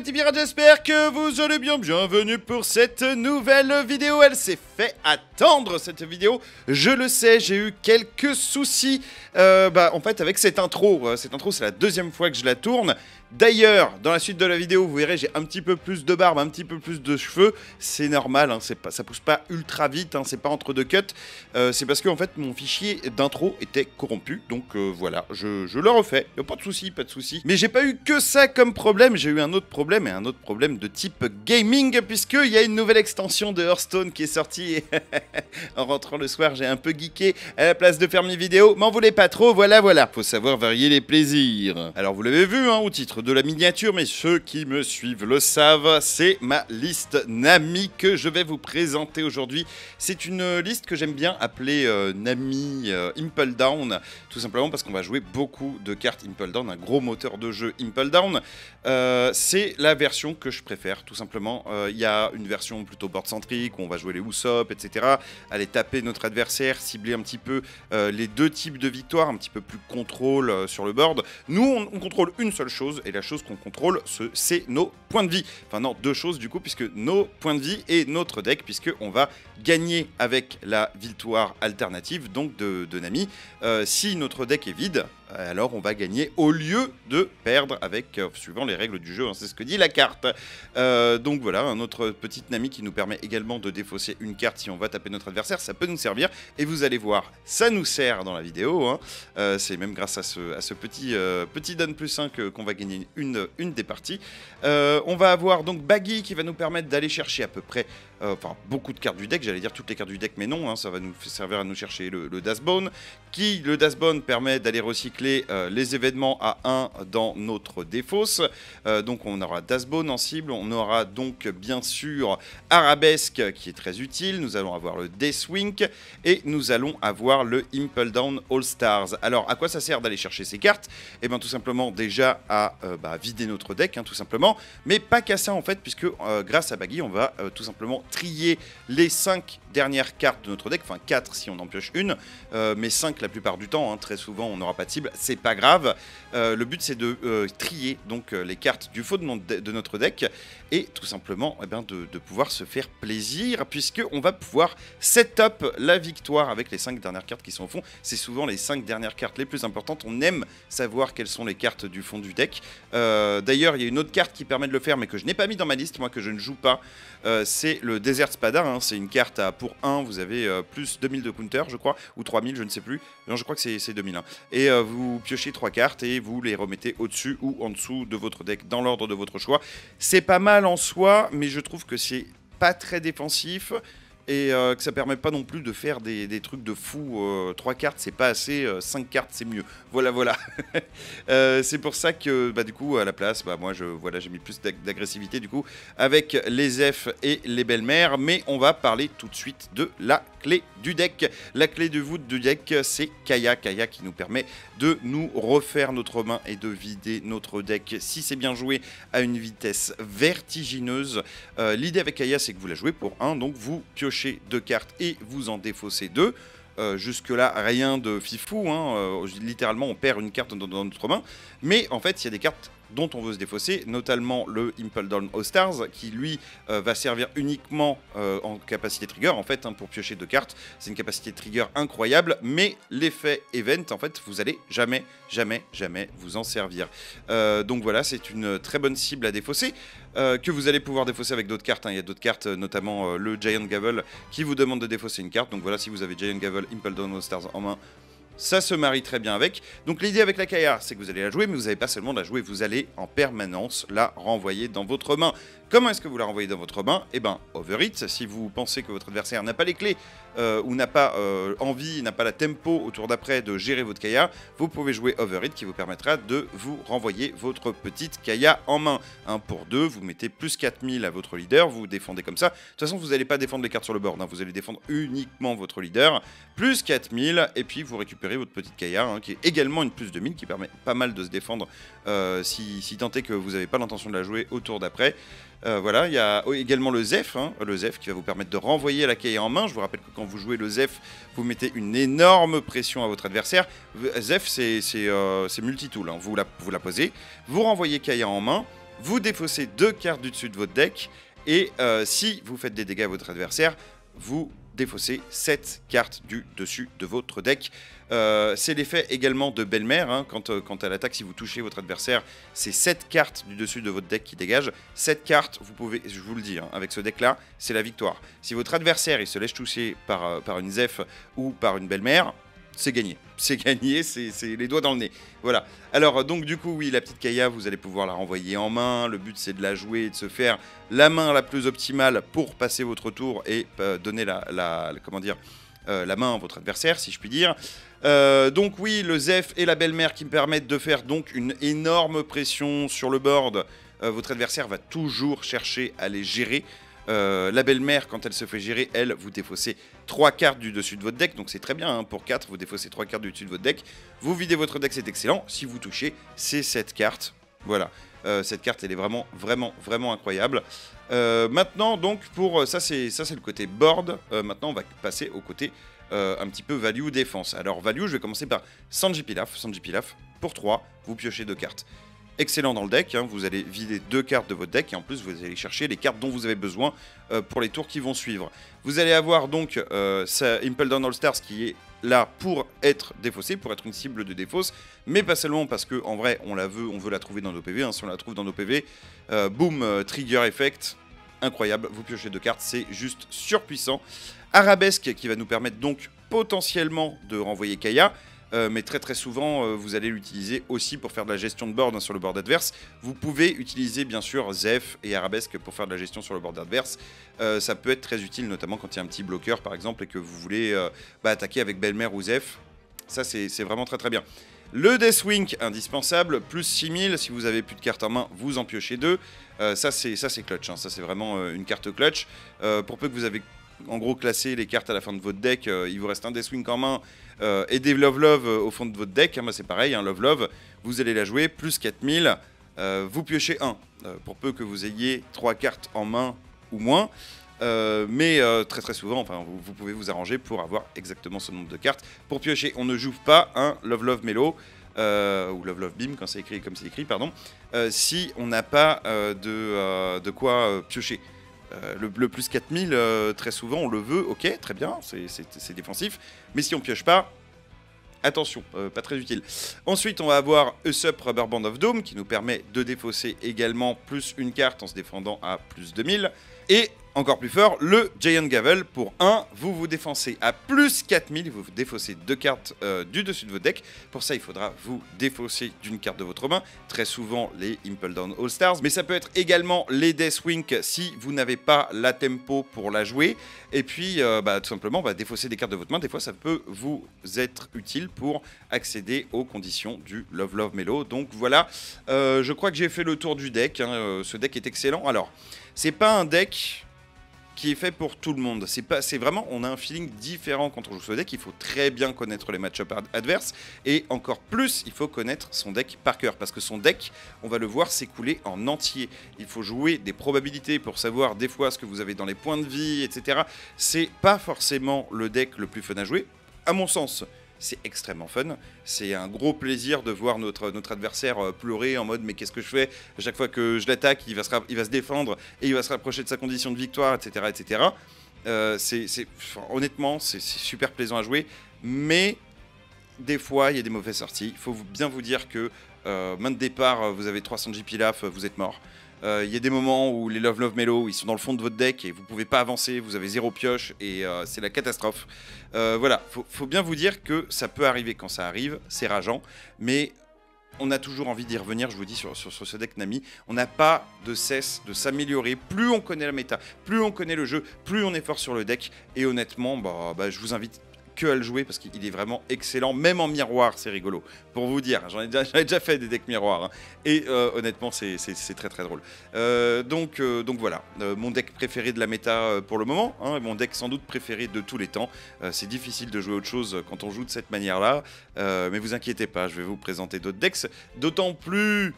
petits pirates, j'espère que vous allez bien. Bienvenue pour cette nouvelle vidéo. Elle s'est fait attendre, cette vidéo. Je le sais, j'ai eu quelques soucis en fait avec cette intro. Cette intro, c'est la deuxième fois que je la tourne. D'ailleurs, dans la suite de la vidéo, vous verrez, j'ai un petit peu plus de barbe, un petit peu plus de cheveux. C'est normal, hein, ça pousse pas ultra vite, hein, c'est pas entre deux cuts. C'est parce que en fait, mon fichier d'intro était corrompu. Donc voilà, je le refais. Y a pas de souci, pas de souci. Mais j'ai pas eu que ça comme problème. J'ai eu un autre problème, et un autre problème de type gaming, puisqu'il y a une nouvelle extension de Hearthstone qui est sortie. En rentrant le soir, j'ai un peu geeké à la place de faire mes vidéos. M'en voulez pas trop, voilà. Faut savoir varier les plaisirs. Alors vous l'avez vu, hein, au titre de la miniature, mais ceux qui me suivent le savent, c'est ma liste Nami que je vais vous présenter aujourd'hui. C'est une liste que j'aime bien appeler Nami Impel Down, tout simplement parce qu'on va jouer beaucoup de cartes Impel Down, un gros moteur de jeu Impel Down. C'est la version que je préfère, tout simplement. Il y a une version plutôt board-centrique où on va jouer les Usopp, etc. Aller taper notre adversaire, cibler un petit peu les deux types de victoires, un petit peu plus contrôle sur le board. Nous, on contrôle une seule chose, et la chose qu'on contrôle, c'est nos points de vie. Enfin non, deux choses du coup, puisque nos points de vie et notre deck, puisqu'on va gagner avec la victoire alternative, donc de Nami. Si notre deck est vide, alors on va gagner au lieu de perdre avec, suivant les règles du jeu, hein, c'est ce que dit la carte. Donc voilà, un autre petite Nami qui nous permet également de défausser une carte si on va taper notre adversaire, ça peut nous servir, et vous allez voir, ça nous sert dans la vidéo, hein. C'est même grâce à ce petit don plus 1 qu'on va gagner une des parties. On va avoir donc Baggy qui va nous permettre d'aller chercher à peu près beaucoup de cartes du deck, j'allais dire toutes les cartes du deck, mais non, hein, ça va nous servir à nous chercher le Dustbone, le Dustbone permet d'aller recycler les événements à 1 dans notre défausse. Donc on aura Dustbone en cible, on aura donc bien sûr Arabesque qui est très utile, nous allons avoir le Deathwing et nous allons avoir le Impel Down All Stars. Alors à quoi ça sert d'aller chercher ces cartes? Et bien tout simplement déjà à vider notre deck, hein, tout simplement, mais pas qu'à ça en fait, puisque grâce à Baggy on va tout simplement trier les 5 dernières cartes de notre deck, enfin 4 si on en pioche une, mais 5 la plupart du temps, hein, très souvent on n'aura pas de cible, c'est pas grave. Le but c'est de trier donc les cartes du faux de notre deck, et tout simplement de pouvoir se faire plaisir, puisqu'on va pouvoir set up la victoire avec les 5 dernières cartes qui sont au fond. C'est souvent les 5 dernières cartes les plus importantes, on aime savoir quelles sont les cartes du fond du deck. D'ailleurs il y a une autre carte qui permet de le faire, mais que je n'ai pas mis dans ma liste, moi, que je ne joue pas, c'est le Desert Spada, hein. C'est une carte pour 1, vous avez plus 2000 de counter je crois, ou 3000, je ne sais plus, non je crois que c'est 2000, hein. Et vous piochez 3 cartes et vous les remettez au-dessus ou en dessous de votre deck, dans l'ordre de votre choix. C'est pas mal en soi, mais je trouve que c'est pas très défensif, et que ça permet pas non plus de faire des trucs de fou. 3 cartes c'est pas assez, 5 cartes c'est mieux, voilà. C'est pour ça que du coup à la place moi j'ai mis plus d'agressivité du coup avec les F et les belles-mères. Mais on va parler tout de suite de la clé du deck. La clé de voûte du deck, c'est Kaya qui nous permet de nous refaire notre main et de vider notre deck si c'est bien joué à une vitesse vertigineuse. L'idée avec Kaya, c'est que vous la jouez pour 1, donc vous piochez 2 cartes et vous en défaussez 2. Jusque là rien de fifou, hein. Littéralement on perd une carte dans notre main, mais en fait il y a des cartes dont on veut se défausser, notamment le Impel Down All Stars, qui lui va servir uniquement en capacité trigger, en fait, hein, pour piocher 2 cartes. C'est une capacité trigger incroyable, mais l'effet event, en fait, vous allez jamais vous en servir. Donc voilà, c'est une très bonne cible à défausser, que vous allez pouvoir défausser avec d'autres cartes, hein. Il y a d'autres cartes, notamment le Giant Gavel, qui vous demande de défausser une carte. Donc voilà, si vous avez Giant Gavel, Impel Down All Stars en main, ça se marie très bien avec. Donc l'idée avec la Kaya, c'est que vous allez la jouer, mais vous n'allez pas seulement la jouer, vous allez en permanence la renvoyer dans votre main. Comment est-ce que vous la renvoyez dans votre main? Eh bien, overhit, si vous pensez que votre adversaire n'a pas les clés, ou n'a pas envie, n'a pas la tempo au tour d'après de gérer votre Kaya, vous pouvez jouer overhit qui vous permettra de vous renvoyer votre petite Kaya en main. 1 pour 2, vous mettez plus 4000 à votre leader, vous défendez comme ça. De toute façon, vous n'allez pas défendre les cartes sur le board, hein, vous allez défendre uniquement votre leader. Plus 4000, et puis vous récupérez votre petite Kaya, hein, qui est également une plus 2000, qui permet pas mal de se défendre si tant est que vous n'avez pas l'intention de la jouer au tour d'après. Voilà, il y a également le Zef, hein, qui va vous permettre de renvoyer la Kaya en main. Je vous rappelle que quand vous jouez le Zef, vous mettez une énorme pression à votre adversaire. Zef, c'est multitool, hein. Vous la posez, vous renvoyez Kaya en main, vous défaussez 2 cartes du dessus de votre deck, et si vous faites des dégâts à votre adversaire, vous défaussez 7 cartes du dessus de votre deck. C'est l'effet également de belle-mère, hein, quand à l'attaque, si vous touchez votre adversaire, c'est 7 cartes du dessus de votre deck qui dégagent. 7 cartes, vous pouvez, je vous le dis, hein, avec ce deck-là, c'est la victoire. Si votre adversaire il se laisse toucher par une Zeph ou par une belle-mère, c'est gagné. C'est gagné, c'est les doigts dans le nez. Voilà. Alors, donc, du coup, oui, la petite Kaya, vous allez pouvoir la renvoyer en main. Le but, c'est de la jouer et de se faire la main la plus optimale pour passer votre tour et donner comment dire, la main à votre adversaire, si je puis dire. Donc, oui, le Zeph et la belle-mère qui me permettent de faire donc une énorme pression sur le board. Votre adversaire va toujours chercher à les gérer. La belle-mère, quand elle se fait gérer, elle, vous défaussez 3 cartes du dessus de votre deck, donc c'est très bien, hein, pour 4, vous défaussez 3 cartes du dessus de votre deck, vous videz votre deck, c'est excellent, si vous touchez, c'est cette carte, voilà, cette carte, elle est vraiment, vraiment, vraiment incroyable. Maintenant, donc, pour ça, c'est le côté board, maintenant, on va passer au côté un petit peu value défense. Alors, value, je vais commencer par Sanji Pilaf, pour 3, vous piochez 2 cartes. Excellent dans le deck, hein, vous allez vider 2 cartes de votre deck et en plus vous allez chercher les cartes dont vous avez besoin pour les tours qui vont suivre. Vous allez avoir donc Impel Down All Stars qui est là pour être défaussé, pour être une cible de défausse, mais pas seulement parce que en vrai on veut la trouver dans nos PV, hein, si on la trouve dans nos PV, boom, trigger effect, incroyable, vous piochez 2 cartes, c'est juste surpuissant. Arabesque qui va nous permettre donc potentiellement de renvoyer Kaya. Mais très souvent, vous allez l'utiliser aussi pour faire de la gestion de board, hein, sur le board adverse. Vous pouvez utiliser bien sûr Zeph et Arabesque pour faire de la gestion sur le board adverse. Ça peut être très utile, notamment quand il y a un petit bloqueur par exemple et que vous voulez attaquer avec belle-mère ou Zeph. Ça c'est vraiment très bien. Le Deathwing, indispensable, plus 6000, si vous avez plus de cartes en main, vous en piochez 2. Ça c'est clutch, hein. Ça c'est vraiment une carte clutch. Pour peu que vous avez en gros classé les cartes à la fin de votre deck, il vous reste un Deathwing en main et des Love au fond de votre deck, hein, c'est pareil, hein, Love, vous allez la jouer, plus 4000, vous piochez 1, pour peu que vous ayez 3 cartes en main ou moins, mais très souvent, enfin, vous pouvez vous arranger pour avoir exactement ce nombre de cartes. Pour piocher, on ne joue pas un Love Mellow, ou Love Beam quand c'est écrit, comme c'est écrit, pardon, si on n'a pas de quoi piocher. Le plus 4000, très souvent, on le veut, ok, très bien, c'est défensif. Mais si on pioche pas, attention, pas très utile. Ensuite, on va avoir Usup Rubber Band of Doom, qui nous permet de défausser également plus une carte en se défendant à plus 2000. Et encore plus fort, le Giant Gavel pour 1, vous défoncez à plus 4000, vous défaussez 2 cartes du dessus de votre deck. Pour ça, il faudra vous défausser d'une carte de votre main, très souvent les Impel Down All Stars, mais ça peut être également les Deathwing si vous n'avez pas la tempo pour la jouer. Et puis, tout simplement, défausser des cartes de votre main, des fois, ça peut vous être utile pour accéder aux conditions du Love Mellow. Donc voilà, je crois que j'ai fait le tour du deck, hein. Ce deck est excellent. Alors, c'est pas un deck qui est fait pour tout le monde. C'est vraiment, on a un feeling différent quand on joue ce deck. Il faut très bien connaître les match-ups adverses et encore plus, il faut connaître son deck par cœur parce que son deck, on va le voir s'écouler en entier. Il faut jouer des probabilités pour savoir des fois ce que vous avez dans les points de vie, etc. C'est pas forcément le deck le plus fun à jouer, à mon sens. C'est extrêmement fun, c'est un gros plaisir de voir notre adversaire pleurer en mode mais qu'est-ce que je fais? À chaque fois que je l'attaque, il va se défendre et il va se rapprocher de sa condition de victoire, etc. etc. Honnêtement, c'est super plaisant à jouer, mais des fois, il y a des mauvaises sorties. Il faut bien vous dire que main de départ, vous avez 300 Sanji Pilaf, vous êtes mort. Il y a des moments où les Love Mellow, ils sont dans le fond de votre deck et vous pouvez pas avancer, vous avez 0 pioche et c'est la catastrophe. Voilà, faut bien vous dire que ça peut arriver quand ça arrive, c'est rageant, mais on a toujours envie d'y revenir, je vous dis, sur ce deck Nami. On n'a pas de cesse de s'améliorer. Plus on connaît la méta, plus on connaît le jeu, plus on est fort sur le deck. Et honnêtement, je vous invite que à le jouer parce qu'il est vraiment excellent, même en miroir, c'est rigolo. Pour vous dire, j'en ai déjà fait des decks miroirs, hein, et honnêtement, c'est très drôle. Donc voilà, mon deck préféré de la méta pour le moment, hein, mon deck sans doute préféré de tous les temps. C'est difficile de jouer autre chose quand on joue de cette manière-là, mais vous inquiétez pas, je vais vous présenter d'autres decks, d'autant plus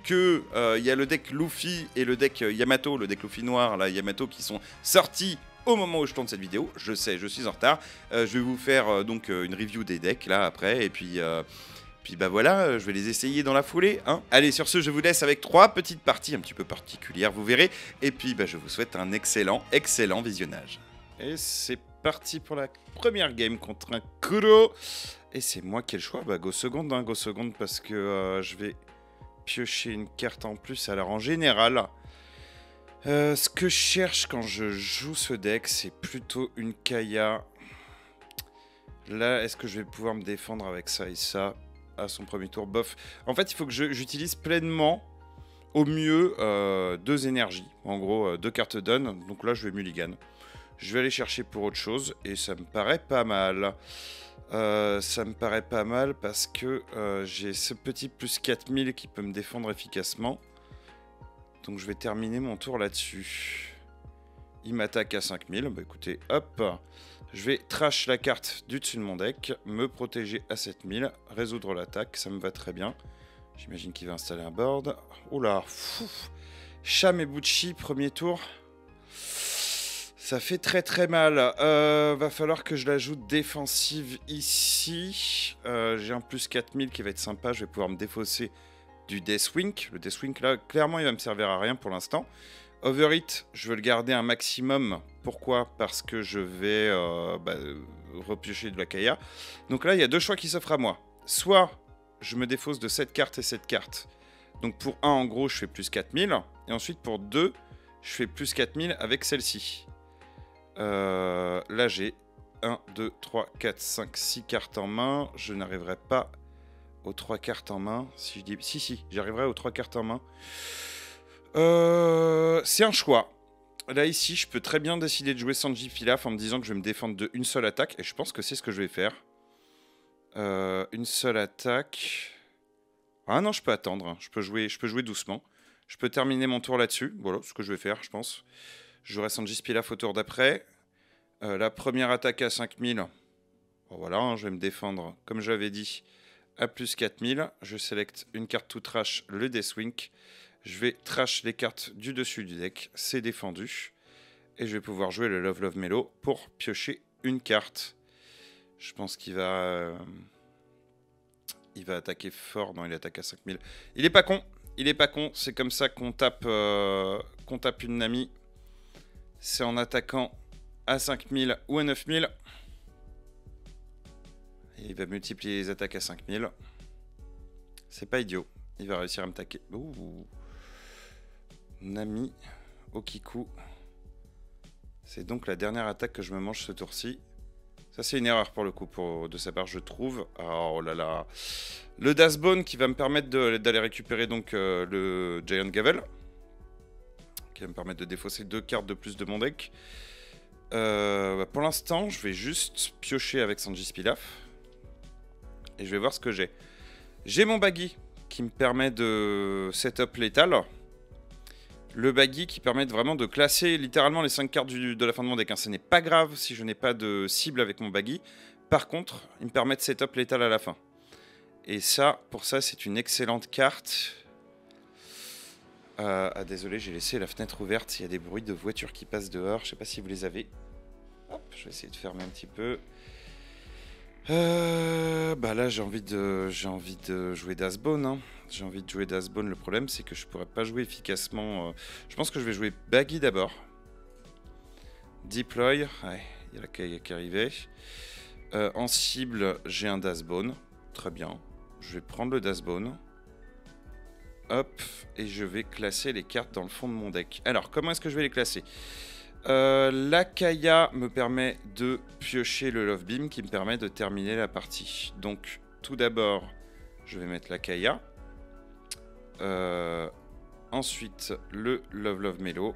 que y a le deck Luffy et le deck Yamato, le deck Luffy noir, là, Yamato, qui sont sortis au moment où je tourne cette vidéo. Je sais, je suis en retard. Je vais vous faire donc une review des decks là après, et puis puis bah voilà, je vais les essayer dans la foulée. Hein. Allez, sur ce, je vous laisse avec 3 petites parties un petit peu particulières, vous verrez. Et puis bah, je vous souhaite un excellent visionnage. Et c'est parti pour la première game contre un Kuro. Et c'est moi qui ai le choix. Bah go seconde, hein, go seconde, parce que je vais piocher une carte en plus. Alors en général, ce que je cherche quand je joue ce deck, c'est plutôt une Kaya. Là, est-ce que je vais pouvoir me défendre avec ça et ça à son premier tour? Bof. En fait, il faut que j'utilise pleinement, au mieux, 2 énergies. En gros, 2 cartes down. Donc là, je vais mulligan. Je vais aller chercher pour autre chose et ça me paraît pas mal. Ça me paraît pas mal parce que j'ai ce petit plus 4000 qui peut me défendre efficacement. Donc je vais terminer mon tour là-dessus. Il m'attaque à 5000. Bah écoutez, hop. Je vais trash la carte du dessus de mon deck, me protéger à 7000, résoudre l'attaque, ça me va très bien. J'imagine qu'il va installer un board. Oula, Cham et Bucci, premier tour. Ça fait très mal. Va falloir que je l'ajoute défensive ici. J'ai un plus 4000 qui va être sympa, je vais pouvoir me défausser du Deathwing. Le Deathwing là, clairement il va me servir à rien pour l'instant. Overhit, je veux le garder un maximum. Pourquoi? Parce que je vais repiocher de la Kaya. Donc là, il y a 2 choix qui s'offrent à moi. Soit je me défausse de cette carte et cette carte. Donc pour 1, en gros, je fais plus 4000. Et ensuite, pour 2, je fais plus 4000 avec celle-ci. Là, j'ai 1, 2, 3, 4, 5, 6 cartes en main. Je n'arriverai pas aux 3 cartes en main. Si je dis... Si, j'arriverai aux 3 cartes en main. C'est un choix. Là, ici, je peux très bien décider de jouer Sanji Pilaf en me disant que je vais me défendre de une seule attaque. Et je pense que c'est ce que je vais faire. Une seule attaque. Ah non, je peux attendre. Hein. Je peux jouer doucement. Je peux terminer mon tour là-dessus. Voilà ce que je vais faire, je pense. Je jouerai Sanji Pilaf au tour d'après. La première attaque à 5000. Bon, voilà, hein, je vais me défendre, comme j'avais dit, à plus 4000. Je sélecte une carte tout trash, le Deathwing. Je vais trash les cartes du dessus du deck, c'est défendu. Et je vais pouvoir jouer le Love Melo pour piocher une carte. Je pense qu'il va... il va attaquer fort. Non, il attaque à 5000. Il est pas con, c'est comme ça qu'on tape une Nami. C'est en attaquant à 5000 ou à 9000. Et il va multiplier les attaques à 5000. C'est pas idiot. Il va réussir à me taquer. Ouh. Nami, Okiku. C'est donc la dernière attaque que je me mange ce tour-ci. Ça, c'est une erreur pour le coup de sa part, je trouve. Oh là là. Le Dazbone qui va me permettre d'aller récupérer donc le Giant Gavel. Qui va me permettre de défausser 2 cartes de plus de mon deck. Pour l'instant, je vais juste piocher avec Sanji Pilaf. Et je vais voir ce que j'ai. J'ai mon Baggy qui me permet de setup létal. Le Baggy qui permet vraiment de classer littéralement les 5 cartes de la fin de mon deck. Hein. Ce n'est pas grave si je n'ai pas de cible avec mon Baggy. Par contre, il me permet de setup létal à la fin. Et ça, pour ça, c'est une excellente carte. Désolé, j'ai laissé la fenêtre ouverte. Il y a des bruits de voitures qui passent dehors. Je ne sais pas si vous les avez. Hop, je vais essayer de fermer un petit peu. Là, j'ai envie de jouer Dazbone. Hein. J'ai envie de jouer Dazbone. Le problème, c'est que je pourrais pas jouer efficacement. Je pense que je vais jouer Baggy d'abord. Deploy. Ouais, il y a la Kaya qui arrivait. En cible, j'ai un Dazbone. Très bien. Je vais prendre le Dazbone. Hop. Et je vais classer les cartes dans le fond de mon deck. Alors, comment est-ce que je vais les classer ? La Kaya me permet de piocher le Love Beam qui me permet de terminer la partie. Donc, tout d'abord, je vais mettre la Kaya. Ensuite, le Love Melo.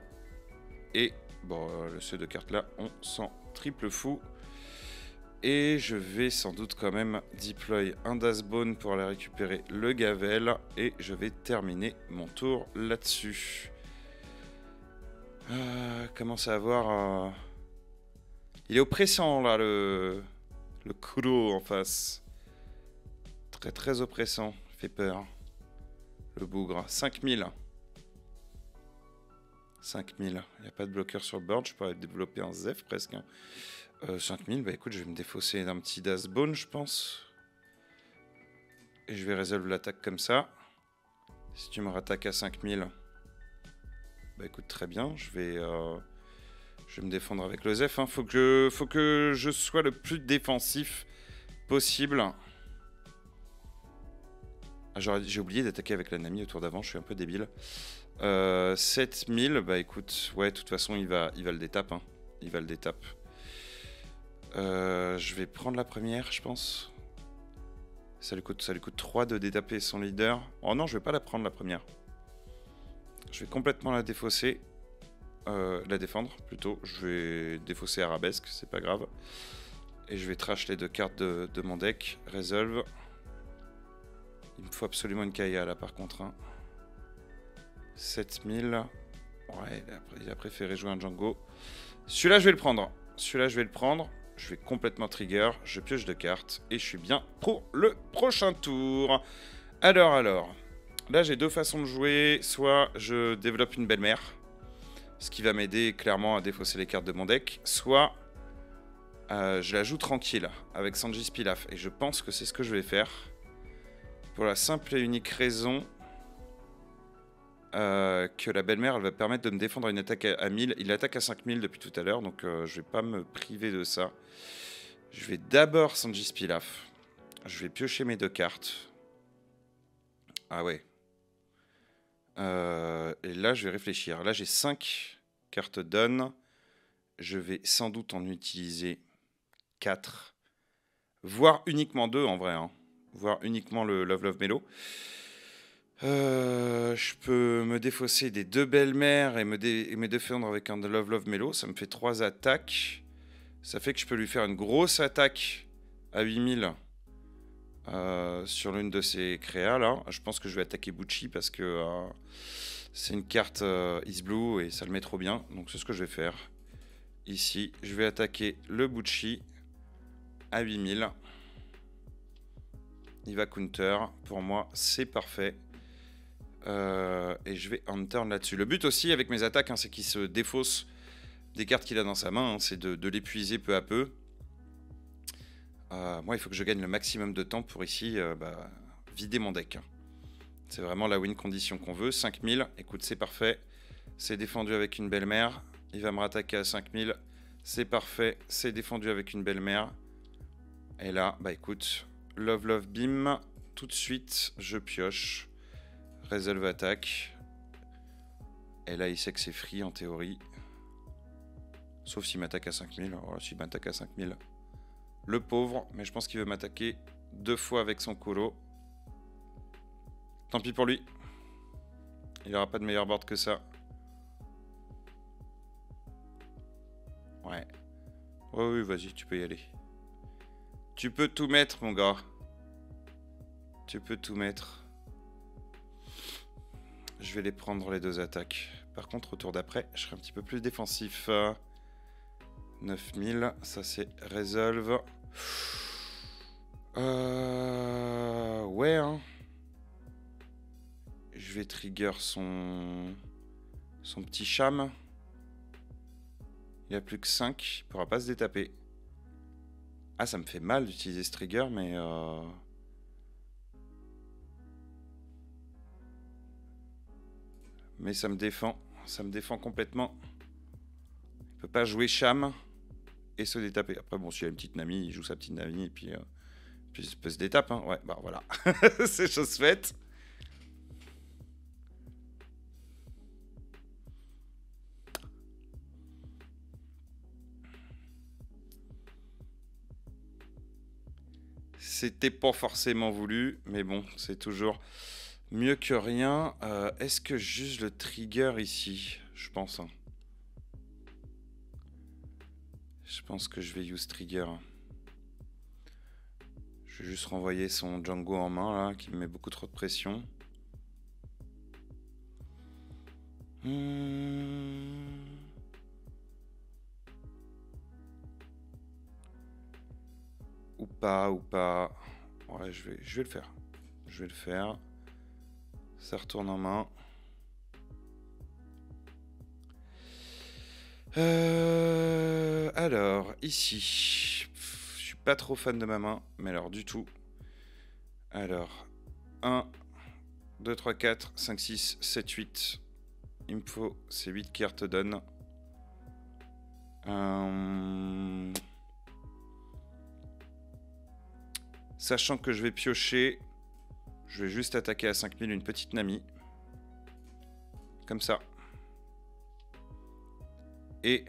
Et, bon, ces 2 cartes-là, on s'en triple fou. Et je vais sans doute quand même deploy un Dazbone pour aller récupérer le Gavel. Et je vais terminer mon tour là-dessus. Commence à avoir... Il est oppressant là, le Kuro en face. Très oppressant, il fait peur. Le bougre, 5000. 5000, il n'y a pas de bloqueur sur le board, je pourrais développer un Zef presque. 5000, bah écoute, je vais me défausser d'un petit Dazbone, je pense. Et je vais résolver l'attaque comme ça. Si tu me rattaques à 5000, bah écoute, très bien. Je vais me défendre avec le Zef. Hein. Faut que je sois le plus défensif possible. Ah, j'ai oublié d'attaquer avec la Nami au tour d'avant, je suis un peu débile. 7000, bah écoute, ouais, de toute façon, il va le détape. Hein. Il va le détape. Je vais prendre la première, je pense. Ça lui coûte 3 de détaper son leader. Oh non, je vais pas la prendre la première. Je vais complètement la défausser. La défendre plutôt. Je vais défausser Arabesque, c'est pas grave. Et je vais trash les 2 cartes de mon deck. Resolve. Il me faut absolument une Kaya là par contre. Hein. 7000. Ouais, il a préféré jouer un Django. Celui-là, je vais le prendre. Je vais complètement trigger. Je pioche 2 cartes. Et je suis bien pour le prochain tour. Alors. Là, j'ai 2 façons de jouer. Soit je développe une belle-mère. Ce qui va m'aider clairement à défausser les cartes de mon deck. Soit je la joue tranquille avec Sanjis Pilaf. Et je pense que c'est ce que je vais faire. Pour la simple et unique raison que la belle-mère, elle va permettre de me défendre une attaque à 1000. Il attaque à 5000 depuis tout à l'heure, donc je vais pas me priver de ça. Je vais d'abord Sanjis Pilaf. Je vais piocher mes 2 cartes. Ah ouais. Et là, je vais réfléchir. Là, j'ai 5 cartes Dawn. Je vais sans doute en utiliser 4. Voire uniquement 2 en vrai. Hein. Voire uniquement le Love Love Melo. Je peux me défausser des 2 belles-mères et me défendre avec un Love Love Melo. Ça me fait 3 attaques. Ça fait que je peux lui faire une grosse attaque à 8000 sur l'une de ces créas là. Je pense que je vais attaquer Bucci parce que c'est une carte Is Blue et ça le met trop bien. Donc c'est ce que je vais faire. Ici, je vais attaquer le Bucci à 8000. Il va counter. Pour moi, c'est parfait. Et je vais en turn là-dessus. Le but aussi avec mes attaques, hein, c'est qu'il se défausse des cartes qu'il a dans sa main. Hein, c'est de l'épuiser peu à peu. Moi, il faut que je gagne le maximum de temps pour ici vider mon deck. C'est vraiment la win condition qu'on veut. 5000, écoute, c'est parfait. C'est défendu avec une belle-mère. Il va me rattaquer à 5000. C'est parfait. C'est défendu avec une belle-mère. Et là, bah écoute, Love Love Beam. Tout de suite, je pioche. Resolve attaque. Et là, il sait que c'est free en théorie. Sauf s'il m'attaque à 5000. Voilà, s'il m'attaque à 5000. Le pauvre, mais je pense qu'il veut m'attaquer 2 fois avec son colo. Tant pis pour lui. Il n'aura pas de meilleur board que ça. Ouais. Ouais, oui, vas-y, tu peux y aller. Tu peux tout mettre, mon gars. Tu peux tout mettre. Je vais les prendre les 2 attaques. Par contre, au tour d'après, je serai un petit peu plus défensif. 9000, ça c'est Resolve. Ouais, hein. Je vais trigger son petit cham. Il a plus que 5, il pourra pas se détaper. Ah, ça me fait mal d'utiliser ce trigger, mais... Mais ça me défend complètement. Il peut pas jouer cham et se détaper. Après, bon, s'il y a une petite Nami, il joue sa petite Nami et puis il peut se détaper. Hein. Ouais, bah voilà. C'est chose faite. C'était pas forcément voulu, mais bon, c'est toujours mieux que rien. Est-ce que juste le trigger ici? Je pense. Hein. Je pense que je vais use trigger. Je vais juste renvoyer son Django en main là, qui me met beaucoup trop de pression. Ou pas. Ouais, je vais le faire. Je vais le faire. Ça retourne en main. Alors, ici. Je suis pas trop fan de ma main, mais alors du tout. Alors, 1, 2, 3, 4, 5, 6, 7, 8. Il me faut ces 8 cartes donne. Sachant que je vais piocher, je vais juste attaquer à 5000 une petite Nami. Comme ça. Et...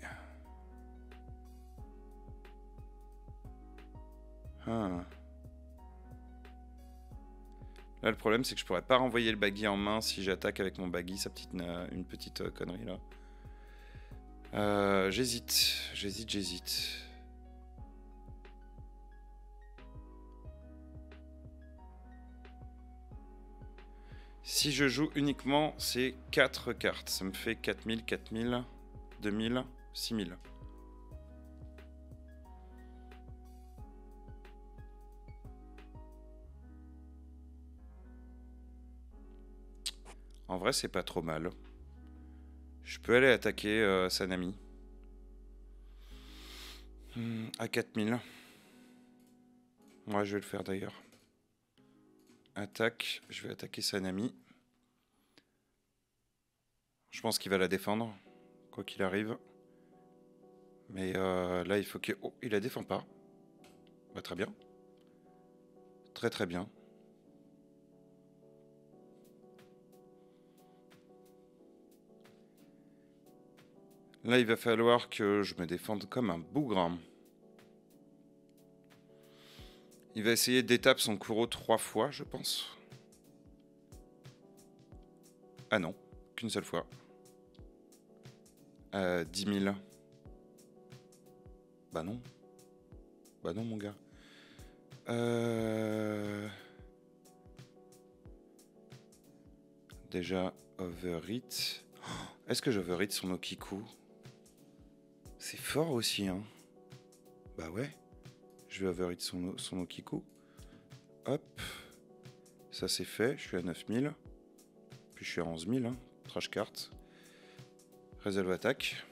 Là, le problème, c'est que je pourrais pas renvoyer le baggy en main si j'attaque avec mon baggy, une petite connerie là. J'hésite. Si je joue uniquement ces 4 cartes, ça me fait 4000, 4000, 2000, 6000. En vrai, c'est pas trop mal. Je peux aller attaquer Sanami. À 4000. Moi, je vais le faire d'ailleurs. Attaque. Je vais attaquer Sanami. Je pense qu'il va la défendre. Quoi qu'il arrive. Mais là, il faut qu'il... Oh, il la défend pas. Bah, très bien. Très très bien. Là, il va falloir que je me défende comme un bougre. Il va essayer d'étape son Kuro 3 fois, je pense. Ah non, qu'une seule fois. 10 000. Bah non. Bah non, mon gars. Déjà, overhit. Oh, est-ce que j'overhit son Okiku? C'est fort aussi, hein. Bah ouais. Je vais overhit son Okiku. Hop. Ça c'est fait. Je suis à 9000. Puis je suis à 11000. Hein. Trash cart. Resolve attaque.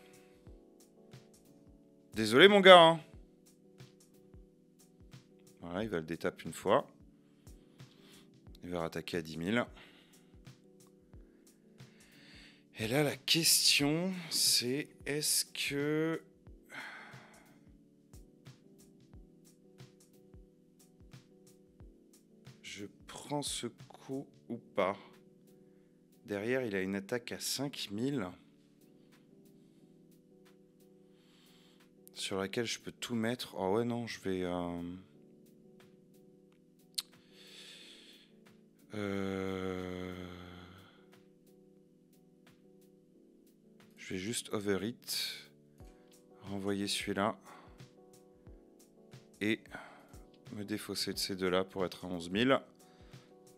Désolé mon gars. Hein. Voilà, il va le détape une fois. Il va rattaquer à 10 000. Et là, la question, c'est est-ce que... je prends ce coup ou pas? Derrière, il a une attaque à 5000. Sur laquelle je peux tout mettre. Oh ouais, non, je vais... Je vais juste overhit, renvoyer celui-là et me défausser de ces deux-là pour être à 11 000.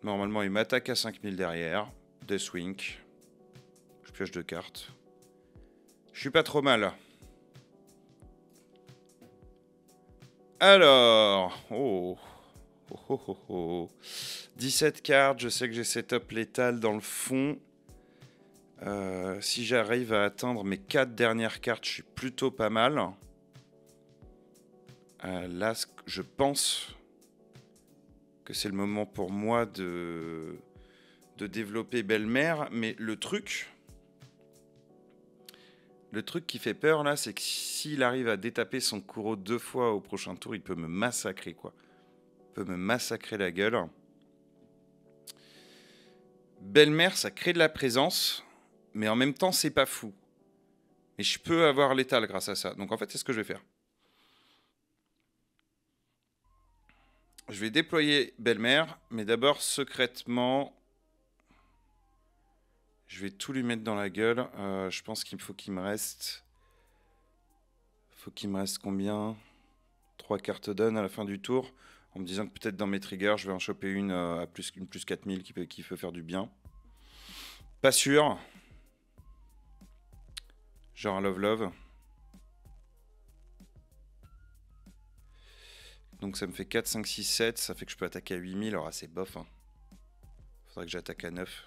Normalement, il m'attaque à 5 000 derrière. Deathwink. Je pioche 2 cartes. Je suis pas trop mal. Alors... Oh. 17 cartes. Je sais que j'ai setup létal dans le fond. Si j'arrive à atteindre mes 4 dernières cartes, je suis plutôt pas mal. Là, je pense que c'est le moment pour moi de développer Belle-Mère. Mais le truc qui fait peur là, c'est que s'il arrive à détaper son Kuro 2 fois au prochain tour, il peut me massacrer quoi. Il peut me massacrer la gueule. Belle-Mère, ça crée de la présence. Mais en même temps, c'est pas fou. Et je peux avoir létal grâce à ça. Donc en fait, c'est ce que je vais faire. Je vais déployer Belle-Mère, mais d'abord, secrètement, je vais tout lui mettre dans la gueule. Je pense qu'il faut qu'il me reste... Faut qu'il me reste combien? 3 cartes donne à la fin du tour. En me disant que peut-être dans mes triggers, je vais en choper une à plus 4000 qui peut faire du bien. Pas sûr. Genre un love. Donc ça me fait 4, 5, 6, 7. Ça fait que je peux attaquer à 8000. Alors c'est bof. Hein. Faudrait que j'attaque à 9.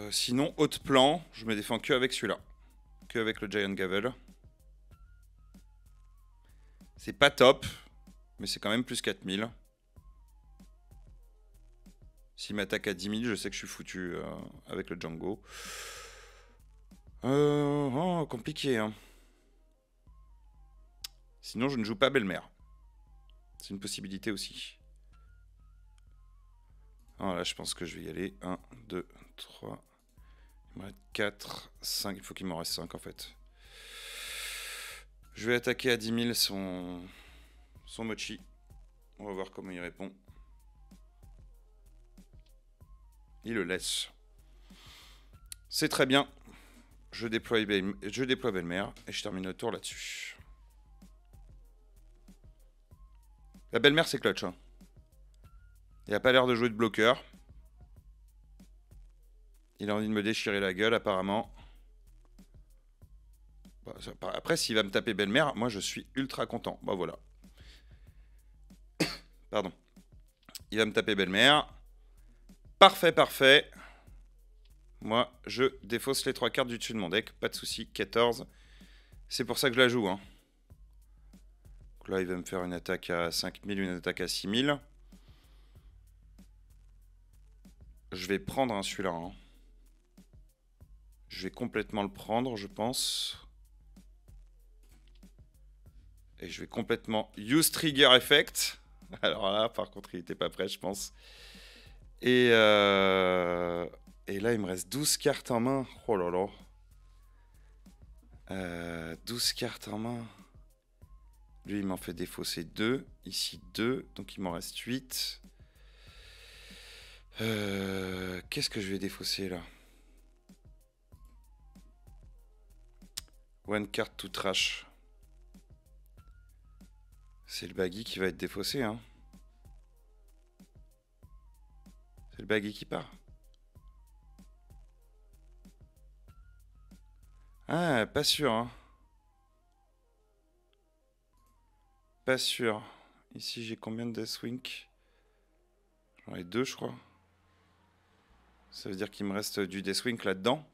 Sinon, haute plan, je me défends que avec celui-là. Que avec le Giant Gavel. C'est pas top, mais c'est quand même plus 4000. S'il m'attaque à 10 000, je sais que je suis foutu avec le Django. Oh, compliqué, hein. Sinon, je ne joue pas belle-mère. C'est une possibilité aussi. Voilà, je pense que je vais y aller. 1, 2, 3. Il me reste 4, 5. Il faut qu'il m'en reste 5 en fait. Je vais attaquer à 10 000 son mochi. On va voir comment il répond. Il le laisse. C'est très bien. Je déploie belle-mère et je termine le tour là-dessus. La belle-mère, c'est clutch. Hein. Il n'a pas l'air de jouer de bloqueur. Il a envie de me déchirer la gueule, apparemment. Bah, après, s'il va me taper belle-mère, moi, je suis ultra content. Bah, voilà. Pardon. Il va me taper belle-mère. Parfait, parfait. Moi, je défausse les 3 cartes du dessus de mon deck. Pas de souci. 14. C'est pour ça que je la joue. Hein. Donc là, il va me faire une attaque à 5000, une attaque à 6000. Je vais prendre celui-là. Hein. Je vais complètement le prendre, je pense. Et je vais complètement use trigger effect. Alors là, par contre, il n'était pas prêt, je pense. Et là, il me reste 12 cartes en main. Oh là là. 12 cartes en main. Lui, il m'en fait défausser 2. Ici, 2. Donc, il m'en reste 8. Qu'est-ce que je vais défausser, là? One card to trash. C'est le baggy qui va être défaussé, hein. C'est le baggy qui part. Ah, pas sûr, hein. Pas sûr. Ici, j'ai combien de Deathwing? J'en ai 2, je crois. Ça veut dire qu'il me reste du Deathwing là-dedans.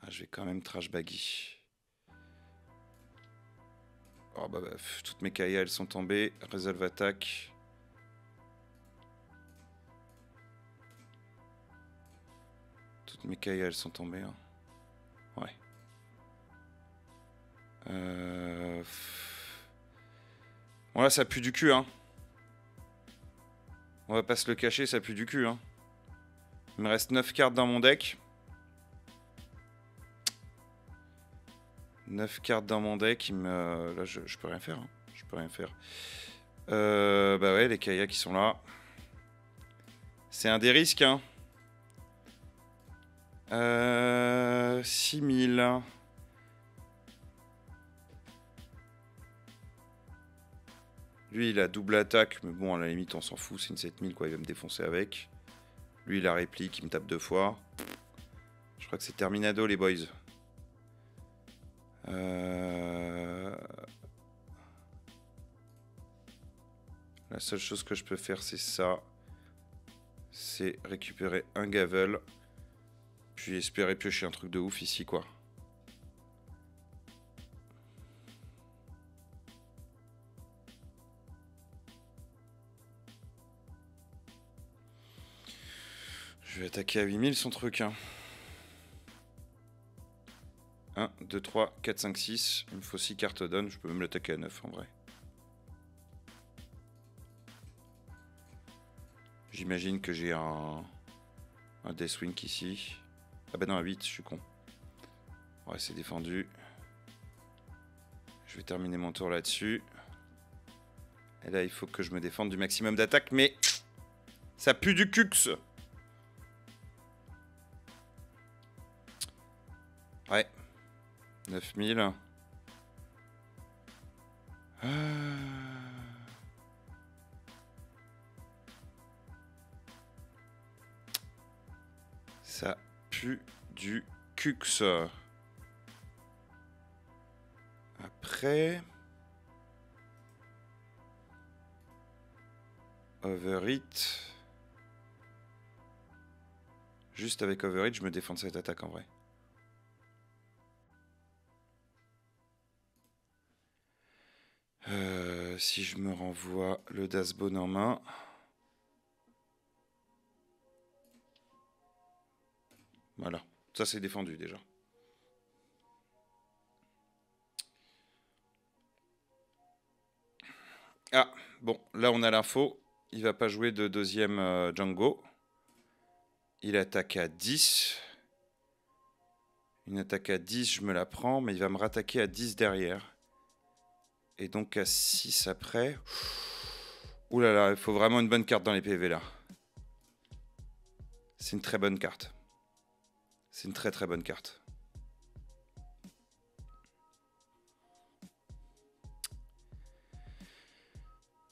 Ah, je vais quand même trash baggy. Oh bah, toutes mes Kaya, elles sont tombées. Resolve attaque. Toutes mes Kaya, elles sont tombées. Hein. Ouais. Bon là, ça pue du cul, hein. On va pas se le cacher, ça pue du cul, hein. Il me reste 9 cartes dans mon deck. 9 cartes dans mon deck. Là, je peux rien faire. Hein. Je peux rien faire. Bah ouais, les Kaya qui sont là. C'est un des risques, hein. 6000. Lui, il a double attaque, mais bon, à la limite, on s'en fout. C'est une 7000, quoi. Il va me défoncer avec. Lui, il a réplique, il me tape 2 fois. Je crois que c'est Terminado, les boys. La seule chose que je peux faire, c'est ça. C'est récupérer un Gavel. Puis espérer piocher un truc de ouf ici, quoi. Je vais attaquer à 8000 son truc, hein. 1, 2, 3, 4, 5, 6. Il me faut 6 cartes donne. Je peux même l'attaquer à 9 en vrai. J'imagine que j'ai un Deathwing ici. Ah bah non, à 8, je suis con. Ouais, c'est défendu. Je vais terminer mon tour là-dessus. Et là, il faut que je me défende du maximum d'attaque, mais ça pue du cux. Ouais. 9000. Ça pue du cux. Après... Overhit. Juste avec Overhit, je me défends de cette attaque en vrai. Si je me renvoie le Dasbone en main. Voilà, ça c'est défendu déjà. Ah, bon, là on a l'info. Il va pas jouer de deuxième Django. Il attaque à 10. Une attaque à 10, je me la prends, mais il va me rattaquer à 10 derrière. Et donc à 6 après. Ouh là là, il faut vraiment une bonne carte dans les PV là. C'est une très bonne carte. C'est une très très bonne carte.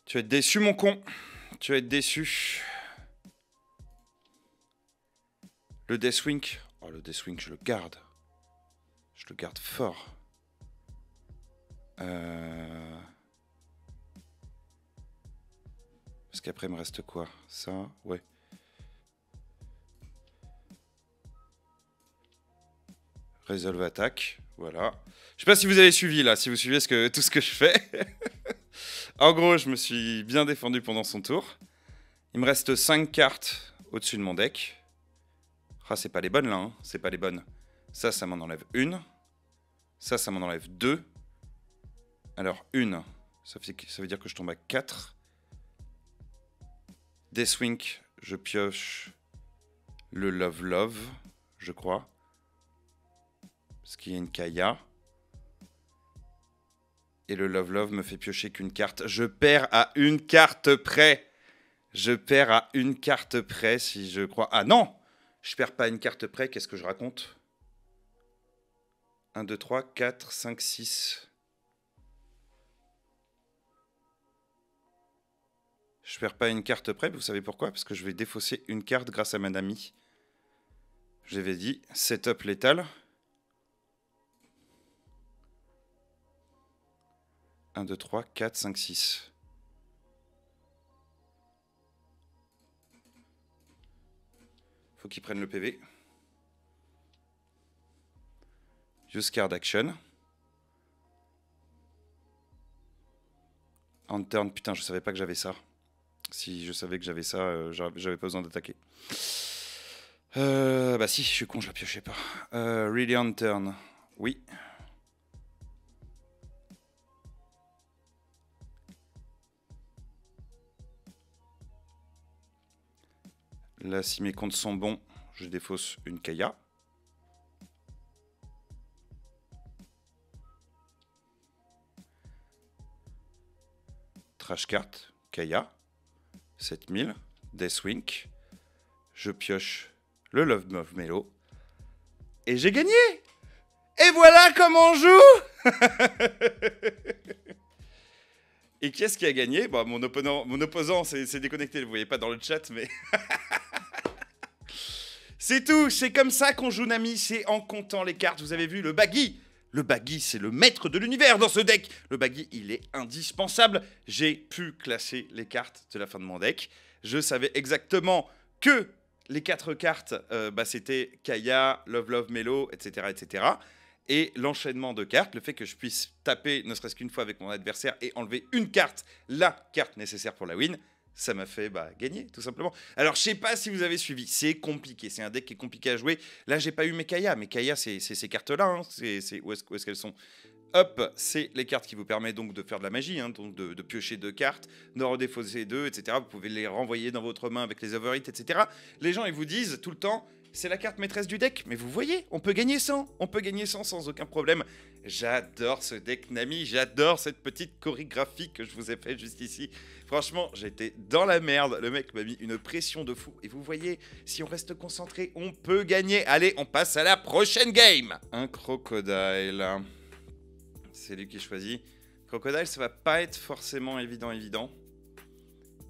Tu vas être déçu mon con. Tu vas être déçu. Le Deathwing. Oh le Deathwing je le garde. Je le garde fort. Parce qu'après il me reste quoi? Ça, ouais. Resolve attaque, voilà. Je sais pas si vous avez suivi là, si vous suivez tout ce que je fais. En gros, je me suis bien défendu pendant son tour. Il me reste 5 cartes au-dessus de mon deck. Ah, c'est pas les bonnes là, hein. C'est pas les bonnes. Ça m'en enlève une. Ça m'en enlève 2. Alors, une, ça veut dire que je tombe à 4. Deathwing, je pioche le Love, je crois. Parce qu'il y a une Kaya. Et le Love me fait piocher qu'une carte. Je perds à une carte près. Je perds à une carte près si je crois... Ah non! Je perds pas à une carte près, qu'est-ce que je raconte? 1, 2, 3, 4, 5, 6. Je perds pas à une carte près, vous savez pourquoi? Parce que je vais défausser une carte grâce à Madame. J'avais dit, setup létal. 1, 2, 3, 4, 5, 6. Faut qu'il prenne le PV. Use card action. En turn, putain, je savais pas que j'avais ça. Si je savais que j'avais ça, j'avais pas besoin d'attaquer. Bah si, je suis con, je la piochais pas. Really on turn. Oui. Là, si mes comptes sont bons, je défausse une Kaya. Trash card, Kaya. 7000. Deathwing. Je pioche le Love of Melo. Et j'ai gagné! Et voilà comment on joue. Et qui est-ce qui a gagné? Bon, mon opposant s'est déconnecté, vous ne voyez pas dans le chat, mais... C'est tout, c'est comme ça qu'on joue Nami, c'est en comptant les cartes. Vous avez vu le Baggy. Le Baggy, c'est le maître de l'univers dans ce deck. Le Baggy, il est indispensable. J'ai pu classer les cartes de la fin de mon deck. Je savais exactement que les 4 cartes, c'était Kaya, Love, Melo, etc., etc. Et l'enchaînement de cartes, le fait que je puisse taper ne serait-ce qu'une fois avec mon adversaire et enlever une carte, la carte nécessaire pour la win, ça m'a fait gagner, tout simplement. Alors, je sais pas si vous avez suivi, c'est compliqué, c'est un deck qui est compliqué à jouer. Là, j'ai pas eu mes Kaya, mais Kaya, c'est ces cartes-là, hein. Où est-ce qu'elles sont? Hop, c'est les cartes qui vous permettent donc de faire de la magie, hein, donc de piocher 2 cartes, de redéfausser 2, etc. Vous pouvez les renvoyer dans votre main avec les overhits, etc. Les gens, ils vous disent tout le temps, c'est la carte maîtresse du deck, mais vous voyez, on peut gagner 100, sans aucun problème. J'adore ce deck Nami, j'adore cette petite chorégraphie que je vous ai faite juste ici. Franchement, j'étais dans la merde, le mec m'a mis une pression de fou. Et vous voyez, si on reste concentré, on peut gagner. Allez, on passe à la prochaine game. Un crocodile. C'est lui qui choisit. Crocodile, ça va pas être forcément évident. Il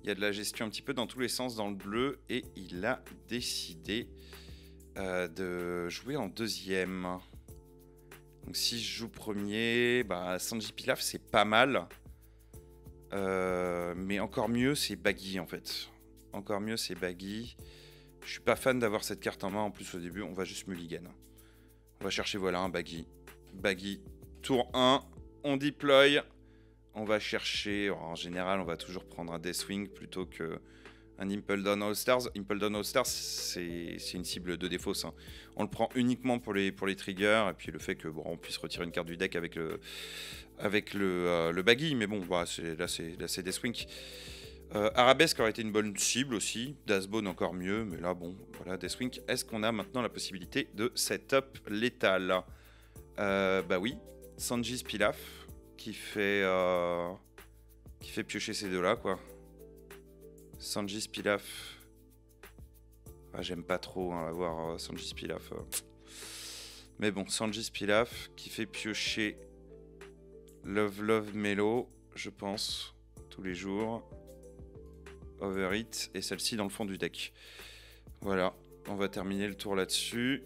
y a de la gestion un petit peu dans tous les sens dans le bleu. Et il a décidé de jouer en deuxième. Donc si je joue premier, Sanji Pilaf, c'est pas mal. Mais encore mieux, c'est Baggy en fait. Encore mieux, c'est Baggy. Je suis pas fan d'avoir cette carte en main. En plus, au début, on va juste mulligan. On va chercher, voilà, un Baggy. Baggy, tour 1. On deploy. On va chercher, en général, on va toujours prendre un Deathwing plutôt que un Impel Down All Stars. Impel Down All Stars, c'est une cible de défausse. Hein. On le prend uniquement pour les triggers, et puis le fait que bon, on puisse retirer une carte du deck avec le baggy, mais bon, bah, là c'est Deathwing. Arabesque aurait été une bonne cible aussi, Dasbone encore mieux, mais là bon, voilà, Deathwing. Est-ce qu'on a maintenant la possibilité de setup létal? Bah oui, Sanji's Pilaf qui fait piocher ces deux-là, quoi. Sanji's Pilaf. Ah, j'aime pas trop hein, avoir Sanji's Pilaf. Mais bon, Sanji's Pilaf qui fait piocher Love Melo, je pense, tous les jours. Overhit et celle-ci dans le fond du deck. Voilà, on va terminer le tour là-dessus.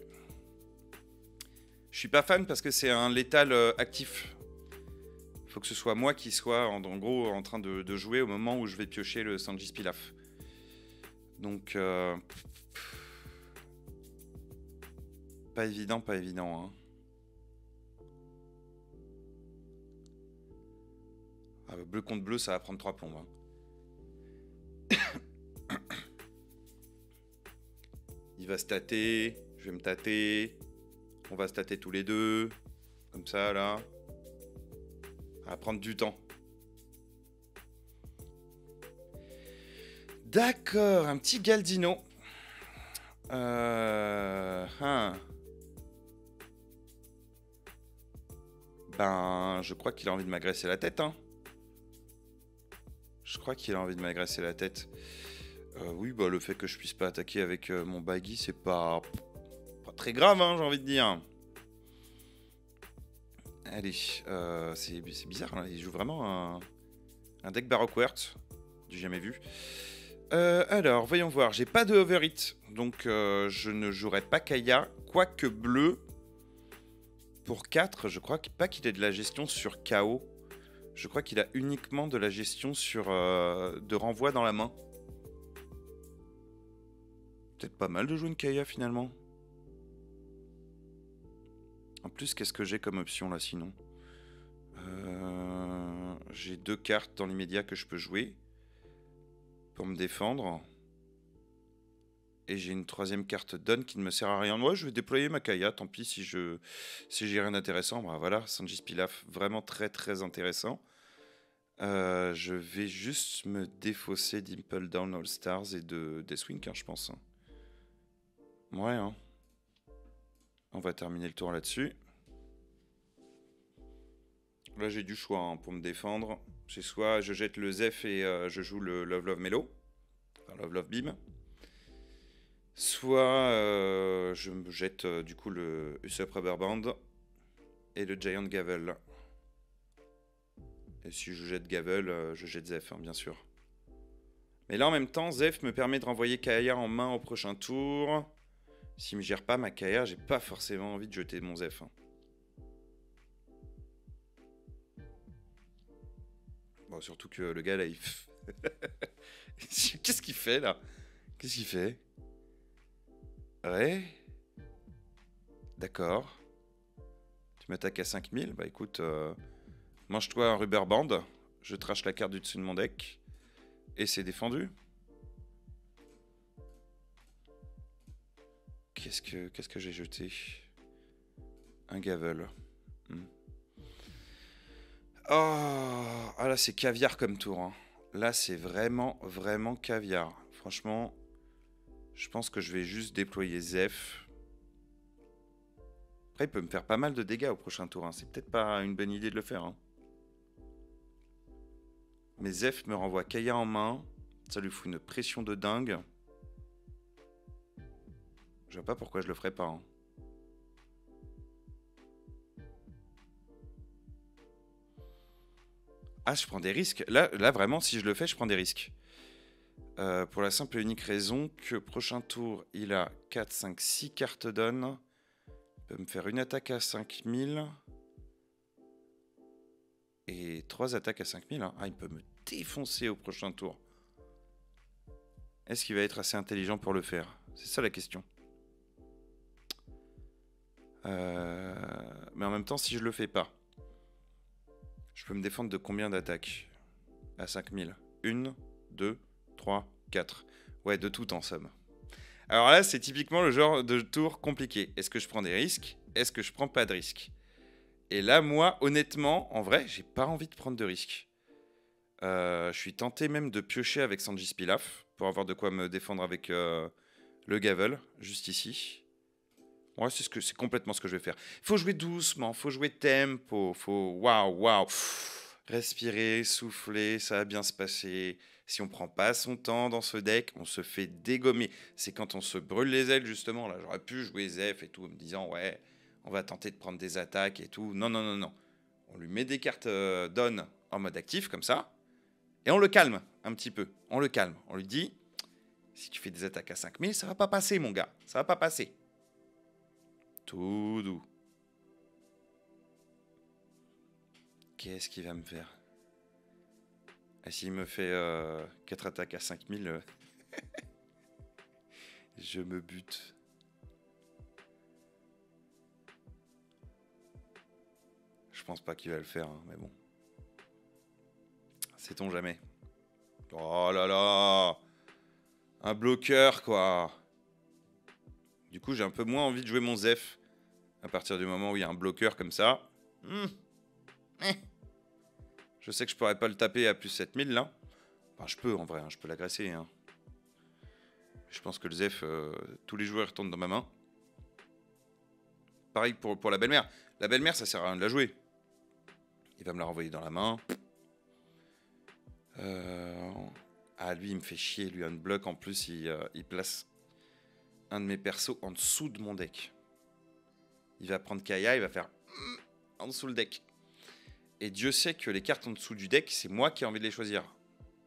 Je suis pas fan parce que c'est un létal actif. Faut que ce soit moi qui soit en gros en train de jouer au moment où je vais piocher le Sanji's Pilaf. Donc pas évident, hein. Ah, bleu contre bleu, ça va prendre 3 plombes. Hein. Il va se tâter, je vais me tâter. On va se tâter tous les deux. Comme ça, là. Ça va prendre du temps. D'accord, un petit Galdino. Ben, je crois qu'il a envie de m'agresser la tête, hein. Je crois qu'il a envie de m'agresser la tête. Oui, bah le fait que je puisse pas attaquer avec mon baggy, c'est pas très grave, hein, j'ai envie de dire. Allez, c'est bizarre, là. Il joue vraiment un deck Baroque Works, du jamais vu. Alors, voyons voir. J'ai pas de Overhit, donc je ne jouerai pas Kaya. Quoique bleu, pour 4, je crois pas qu'il ait de la gestion sur KO. Je crois qu'il a uniquement de la gestion sur de renvoi dans la main. Peut-être pas mal de jouer une Kaya finalement. En plus, qu'est-ce que j'ai comme option là sinon? J'ai 2 cartes dans l'immédiat que je peux jouer pour me défendre. Et j'ai une 3e carte Don qui ne me sert à rien. Moi, je vais déployer ma Kaya, tant pis si j'ai rien d'intéressant. Bah voilà, Sanji's Pilaf, vraiment très très intéressant. Je vais juste me défausser d'Impel Down All Stars et de Deathwing, hein, je pense. Ouais, hein. On va terminer le tour là-dessus. Là, j'ai du choix hein, pour me défendre. C'est soit je jette le Zeph et je joue le Love Melo. Enfin, Love Beam. Soit je me jette du coup le Usopp Rubber Band et le Giant Gavel. Et si je jette Gavel, je jette Zeph, hein, bien sûr. Mais là, en même temps, Zeph me permet de renvoyer Kaya en main au prochain tour. S'il me gère pas ma Kaya, j'ai pas forcément envie de jeter mon Zeph. Hein. Bon, surtout que le gars là, il... Qu'est-ce qu'il fait là? Qu'est-ce qu'il fait? Ouais. D'accord. Tu m'attaques à 5000? Bah écoute, mange-toi un rubber band. Je trash la carte du dessus de mon deck. Et c'est défendu. Qu'est-ce que j'ai jeté? Un Gavel. Oh, ah là c'est caviar comme tour. Hein. Là c'est vraiment, vraiment caviar. Franchement, je pense que je vais juste déployer Zeph. Après il peut me faire pas mal de dégâts au prochain tour. Hein. C'est peut-être pas une bonne idée de le faire. Hein. Mais Zeph me renvoie Kaya en main. Ça lui fout une pression de dingue. Je vois pas pourquoi je le ferais pas. Hein. Ah, je prends des risques. Là, vraiment, si je le fais, je prends des risques. Pour la simple et unique raison que prochain tour, il a 4, 5, 6 cartes d'on. Il peut me faire une attaque à 5000. Et 3 attaques à 5000. Hein. Ah, il peut me défoncer au prochain tour. Est-ce qu'il va être assez intelligent pour le faire? C'est ça la question. Mais en même temps, si je le fais pas, Je peux me défendre de combien d'attaques? À 5000. 1, 2, 3, 4. Ouais, de tout en somme. Alors là, c'est typiquement le genre de tour compliqué. Est-ce que je prends des risques? Est-ce que je prends pas de risques? Et là, moi, honnêtement, en vrai, j'ai pas envie de prendre de risques. Je suis tenté même de piocher avec Sanji Pilaf pour avoir de quoi me défendre avec le Gavel, juste ici. Ouais, c'est complètement ce que je vais faire. Faut jouer doucement, faut jouer tempo, faut waouh. Respirer, souffler, ça va bien se passer. Si on prend pas son temps dans ce deck, on se fait dégommer. C'est quand on se brûle les ailes, justement. Là, j'aurais pu jouer Zef et tout, en me disant, ouais, on va tenter de prendre des attaques et tout. Non. On lui met des cartes Dawn en mode actif, comme ça. Et on le calme un petit peu. On le calme. On lui dit, si tu fais des attaques à 5000, ça va pas passer, mon gars. Ça va pas passer. Tout doux. Qu'est-ce qu'il va me faire? Et s'il me fait 4 attaques à 5000, je me bute. Je pense pas qu'il va le faire, hein, mais bon. Sait-on jamais. Oh là là! Un bloqueur, quoi! Du coup, j'ai un peu moins envie de jouer mon Zef. À partir du moment où il y a un bloqueur comme ça. Je sais que je pourrais pas le taper à plus 7000 là. Enfin, je peux en vrai, hein, je peux l'agresser. Hein. Je pense que le Zef, tous les joueurs retournent dans ma main. Pareil pour la belle-mère. La belle-mère, ça sert à rien de la jouer. Il va me la renvoyer dans la main. Ah, lui, il me fait chier. Lui, unblock. En plus, il place un de mes persos en dessous de mon deck. Il va prendre Kaya, il va faire en dessous le deck. Et Dieu sait que les cartes en dessous du deck, c'est moi qui ai envie de les choisir.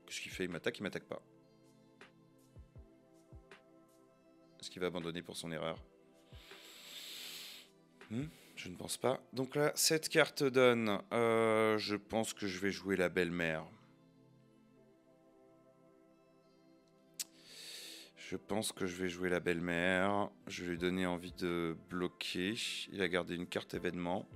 Qu'est-ce qu'il fait? Il m'attaque pas. Est-ce qu'il va abandonner pour son erreur? Je ne pense pas. Donc là, cette carte donne... je pense que je vais jouer la belle-mère. Je pense que je vais jouer la belle-mère. Je vais lui donner envie de bloquer. Il a gardé une carte événement.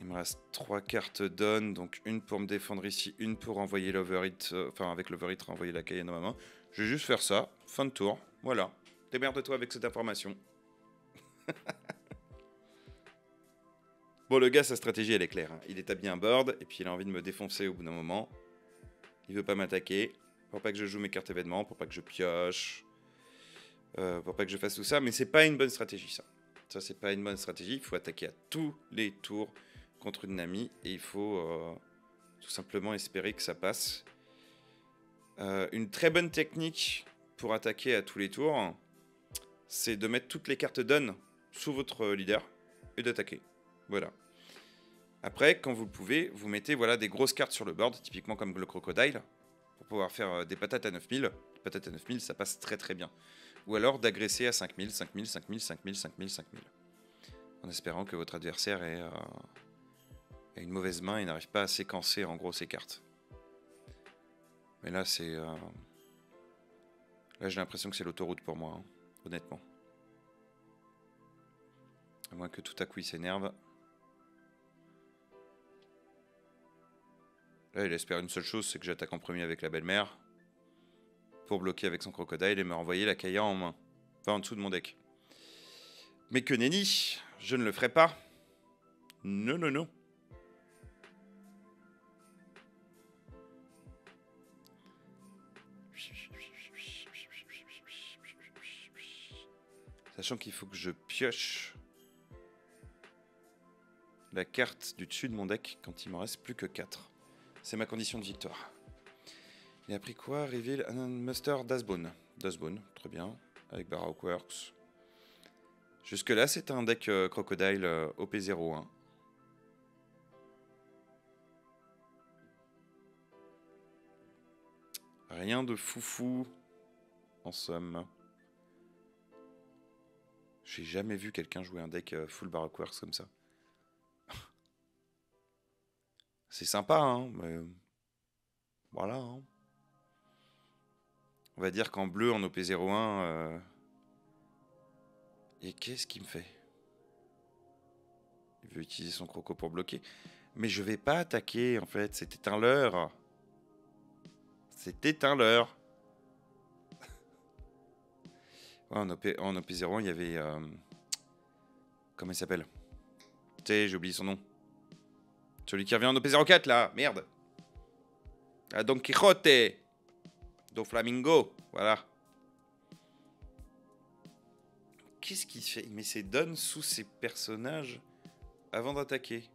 Il me reste 3 cartes Dawn, donc une pour me défendre ici, une pour envoyer l'Overhit, enfin avec l'Overhit renvoyer la Cayenne dans ma main. Je vais juste faire ça, fin de tour, voilà. Démerde-toi avec cette information. Bon, le gars, sa stratégie, elle est claire. Hein. Il établit un board, et puis il a envie de me défoncer au bout d'un moment. Il veut pas m'attaquer, pour pas que je joue mes cartes événements, pour pas que je pioche, pour pas que je fasse tout ça, mais c'est pas une bonne stratégie, ça. Ça, c'est pas une bonne stratégie, il faut attaquer à tous les tours contre une Nami et il faut tout simplement espérer que ça passe. Une très bonne technique pour attaquer à tous les tours, c'est de mettre toutes les cartes Dawn sous votre leader et d'attaquer. Voilà. Après, quand vous le pouvez, vous mettez voilà, des grosses cartes sur le board, typiquement comme le Crocodile, pour pouvoir faire des patates à 9000. Les patates à 9000, ça passe très très bien. Ou alors d'agresser à 5000, 5000, 5000, 5000, 5000, 5000. En espérant que votre adversaire ait une mauvaise main et n'arrive pas à séquencer en gros ses cartes. Mais là, c'est... Là, j'ai l'impression que c'est l'autoroute pour moi, hein, honnêtement. À moins que tout à coup il s'énerve. Là, il espère une seule chose, c'est que j'attaque en premier avec la belle-mère. Pour bloquer avec son crocodile et me renvoyer la Kaya en main. Enfin, en dessous de mon deck. Mais que nenni, je ne le ferai pas. Non. Sachant qu'il faut que je pioche la carte du dessus de mon deck quand il m'en reste plus que 4. C'est ma condition de victoire. Il a pris quoi? Reveal un Master Dazbone. Dazbone, très bien. Avec Baroque Works. Jusque là, c'est un deck Crocodile OP01. Rien de foufou, en somme. J'ai jamais vu quelqu'un jouer un deck full Baroque Works comme ça. C'est sympa, hein, mais... Voilà, hein. On va dire qu'en bleu, en OP01... Et qu'est-ce qu'il me fait? Il veut utiliser son croco pour bloquer. Mais je vais pas attaquer, en fait. C'était un leurre. C'était un leurre. Ouais, en OP0, il y avait... comment il s'appelle? Tu sais, j'ai oublié son nom. Celui qui revient en OP04, là. Merde. Ah, Don Quixote. Do Flamingo. Voilà. Qu'est-ce qu'il fait? Il met ses dons sous ses personnages avant d'attaquer.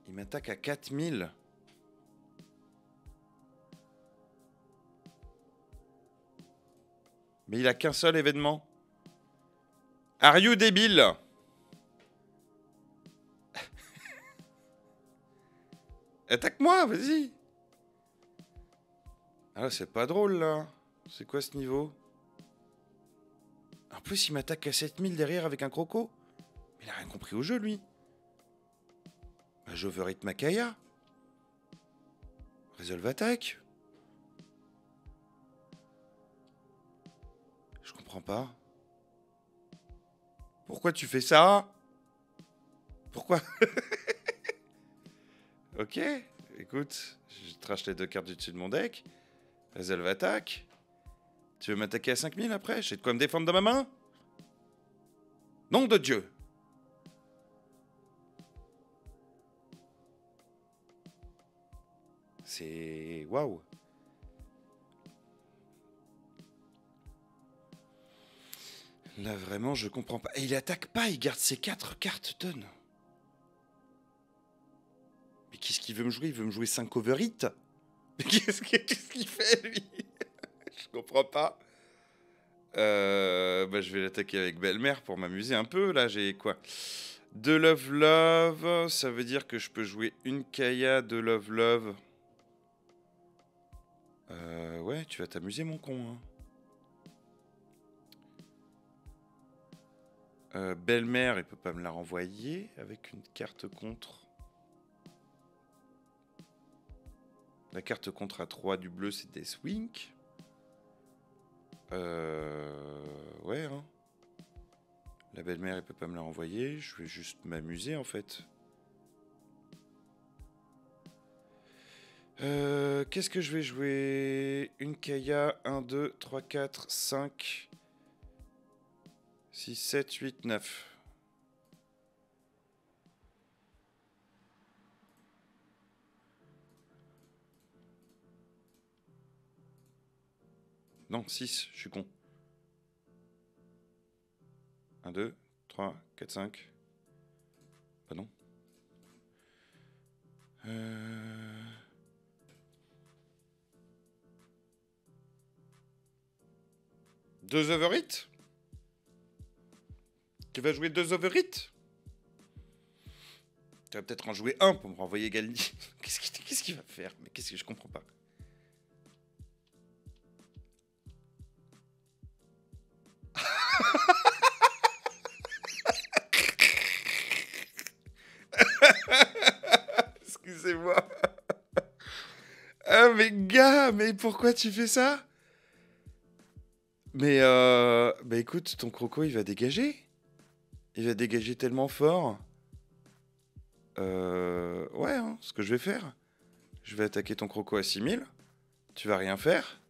Il m'attaque à 4000. Mais il a qu'un seul événement. Are you débile? Attaque-moi, vas-y. Ah, c'est pas drôle, là. C'est quoi ce niveau? En plus, il m'attaque à 7000 derrière avec un croco. Mais il a rien compris au jeu, lui. Bah, j'overhit Makaya. Resolve attaque. Je comprends pas. Pourquoi tu fais ça? Pourquoi? Ok, écoute, je trash les 2 cartes du dessus de mon deck. Resolve attaque. Tu veux m'attaquer à 5000 après? J'ai de quoi me défendre de ma main? Nom de Dieu! C'est... Waouh! Là, vraiment, je comprends pas. Et il attaque pas, il garde ses 4 cartes tonnes. Mais qu'est-ce qu'il veut me jouer? Il veut me jouer 5 overhit? Mais qu'est-ce qu'il fait, lui? Je comprends pas. Bah, je vais l'attaquer avec Belle-Mère pour m'amuser un peu. Là, j'ai quoi? 2 Love Love. Ça veut dire que je peux jouer une Kaya de Love Love. Ouais, tu vas t'amuser, mon con. Hein. Belle-Mère, il peut pas me la renvoyer avec une carte contre. La carte contre à 3 du bleu, c'est Deathwing. Ouais, hein. La belle-mère, elle peut pas me la renvoyer. Je vais juste m'amuser, en fait. Qu'est-ce que je vais jouer? Une Kaya, 1, 2, 3, 4, 5, 6, 7, 8, 9. Non, 6, je suis con. 1, 2, 3, 4, 5. Bah non. 2 overhit? Tu vas jouer 2 overhit? Tu vas peut-être en jouer un pour me renvoyer Galni. Qu'est-ce qu'il va faire? Mais qu'est-ce que je comprends pas? Excusez-moi. Ah mais gars, mais pourquoi tu fais ça? Mais bah écoute, ton croco il va dégager. Il va dégager tellement fort. Ouais, hein, ce que je vais faire. Je vais attaquer ton croco à 6000. Tu vas rien faire.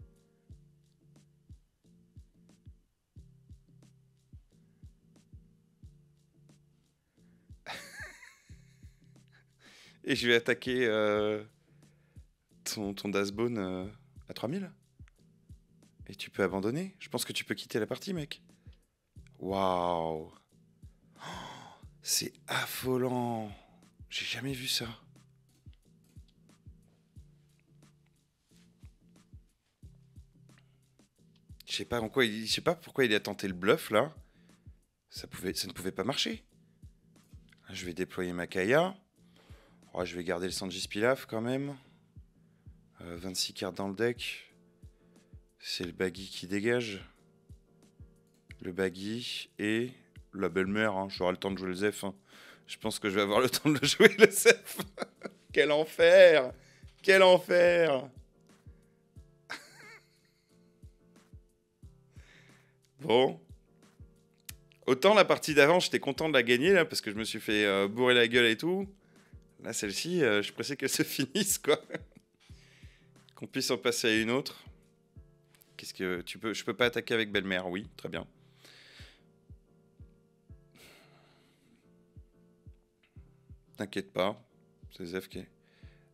Et je vais attaquer ton Dasbone à 3000. Et tu peux abandonner. Je pense que tu peux quitter la partie, mec. Waouh. C'est affolant. J'ai jamais vu ça. Je sais pas pourquoi il a tenté le bluff là. Ça ne pouvait pas marcher. Je vais déployer ma Kaya. Oh, je vais garder le Sanji Pilaf quand même. 26 cartes dans le deck. C'est le baggy qui dégage. Le baggy et la belle-mère. Hein. J'aurai le temps de jouer le Zef. Hein. Je pense que je vais avoir le temps de jouer le Zef. Quel enfer! Quel enfer! Bon. Autant la partie d'avant, j'étais content de la gagner, là, parce que je me suis fait bourrer la gueule et tout. Là, celle-ci, je suis pressé qu'elle se finisse, quoi. Qu'on puisse en passer à une autre. Qu'est-ce que tu peux... Je peux pas attaquer avec belle-mère, oui, très bien. T'inquiète pas, c'est Zef qui est...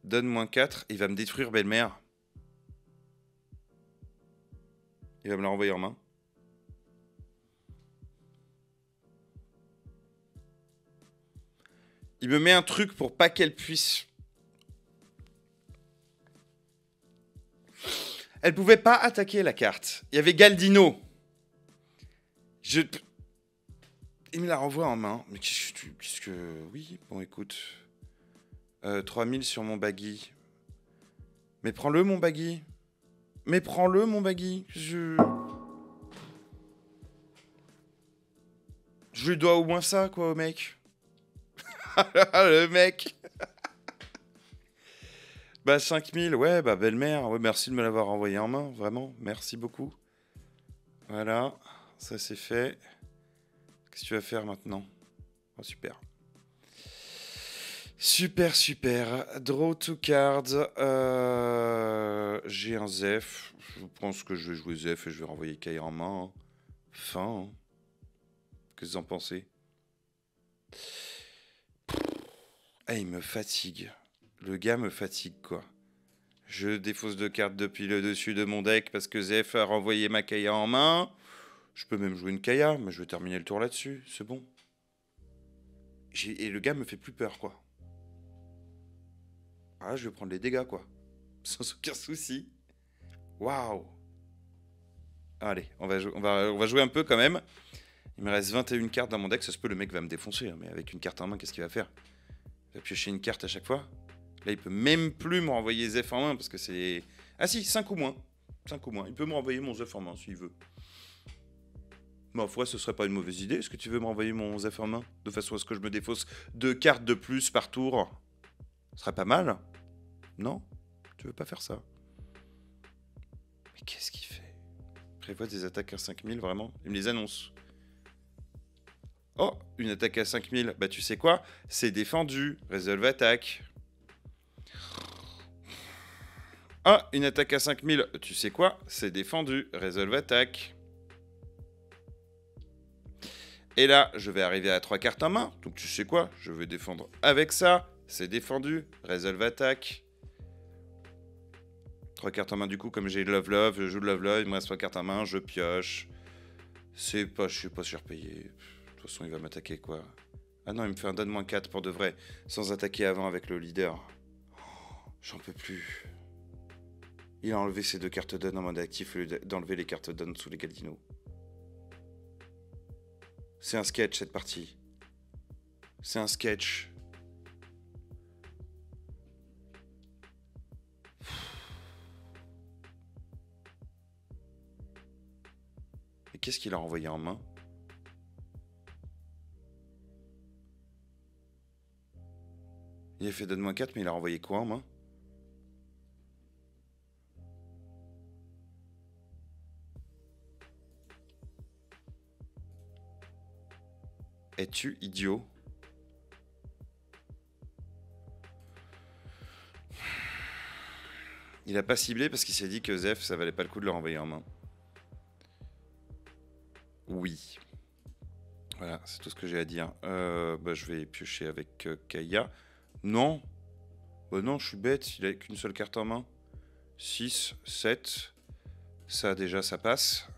Donne -4, il va me détruire belle-mère. Il va me la renvoyer en main. Il me met un truc pour pas qu'elle puisse... Elle pouvait pas attaquer la carte. Il y avait Galdino. Il me la renvoie en main. Mais qu'est-ce que... Oui, bon, écoute. 3000 sur mon baggy. Mais prends-le, mon baggy. Mais prends-le, mon baggy. Je lui dois au moins ça, quoi, au mec. Le mec. Bah, 5000, ouais, bah, belle-mère. Ouais, merci de me l'avoir envoyé en main, vraiment. Merci beaucoup. Voilà, ça c'est fait. Qu'est-ce que tu vas faire maintenant? Oh, super. Super, super. Draw two cards. J'ai un Zef. Je pense que je vais jouer Zef et je vais renvoyer Kai en main. Hein. Fin. Hein. Qu'est-ce que vous en pensez? Ah, il me fatigue. Le gars me fatigue, quoi. Je défausse 2 cartes depuis le dessus de mon deck parce que Zef a renvoyé ma Kaya en main. Je peux même jouer une Kaya, mais je vais terminer le tour là-dessus. C'est bon. Et le gars me fait plus peur, quoi. Ah, je vais prendre les dégâts, quoi. Sans aucun souci. Waouh. Allez, on va jouer un peu quand même. Il me reste 21 cartes dans mon deck. Ça se peut, le mec va me défoncer. Hein, mais avec une carte en main, qu'est-ce qu'il va faire? Il va piocher une carte à chaque fois. Là, il peut même plus me renvoyer Zef en main parce que c'est... Ah si, 5 ou moins. 5 ou moins. Il peut me renvoyer mon Zef en main s'il veut. Ma foi, ce serait pas une mauvaise idée. Est-ce que tu veux me renvoyer mon Zef en main? De façon à ce que je me défausse 2 cartes de plus par tour. Ce serait pas mal. Non? Tu veux pas faire ça? Mais qu'est-ce qu'il fait? Prévoit des attaques à 5000, vraiment? Il me les annonce. Oh, une attaque à 5000. Bah tu sais quoi? C'est défendu. Resolve attaque. Ah, une attaque à 5000. Tu sais quoi? C'est défendu. Resolve attaque. Et là, je vais arriver à 3 cartes en main. Donc tu sais quoi? Je vais défendre avec ça. C'est défendu. Resolve attaque. 3 cartes en main du coup, comme j'ai Love Love, je joue Love Love, il me reste 3 cartes en main, je pioche. C'est pas, je suis pas surpayé. De toute façon, il va m'attaquer quoi. Ah non, il me fait un donne -4 pour de vrai, sans attaquer avant avec le leader. Oh, j'en peux plus. Il a enlevé ses 2 cartes donne en mode actif au lieu d'enlever les cartes donne sous les Galdino. C'est un sketch cette partie. C'est un sketch. Et qu'est-ce qu'il a envoyé en main? Il a fait donne -4, mais il a renvoyé quoi en main? Es-tu idiot? Il a pas ciblé parce qu'il s'est dit que Zef, ça valait pas le coup de le renvoyer en main. Oui. Voilà, c'est tout ce que j'ai à dire. Bah, je vais piocher avec Kaya. Non. Bah non, je suis bête, il a qu'une seule carte en main. 6, 7. Ça déjà, ça passe.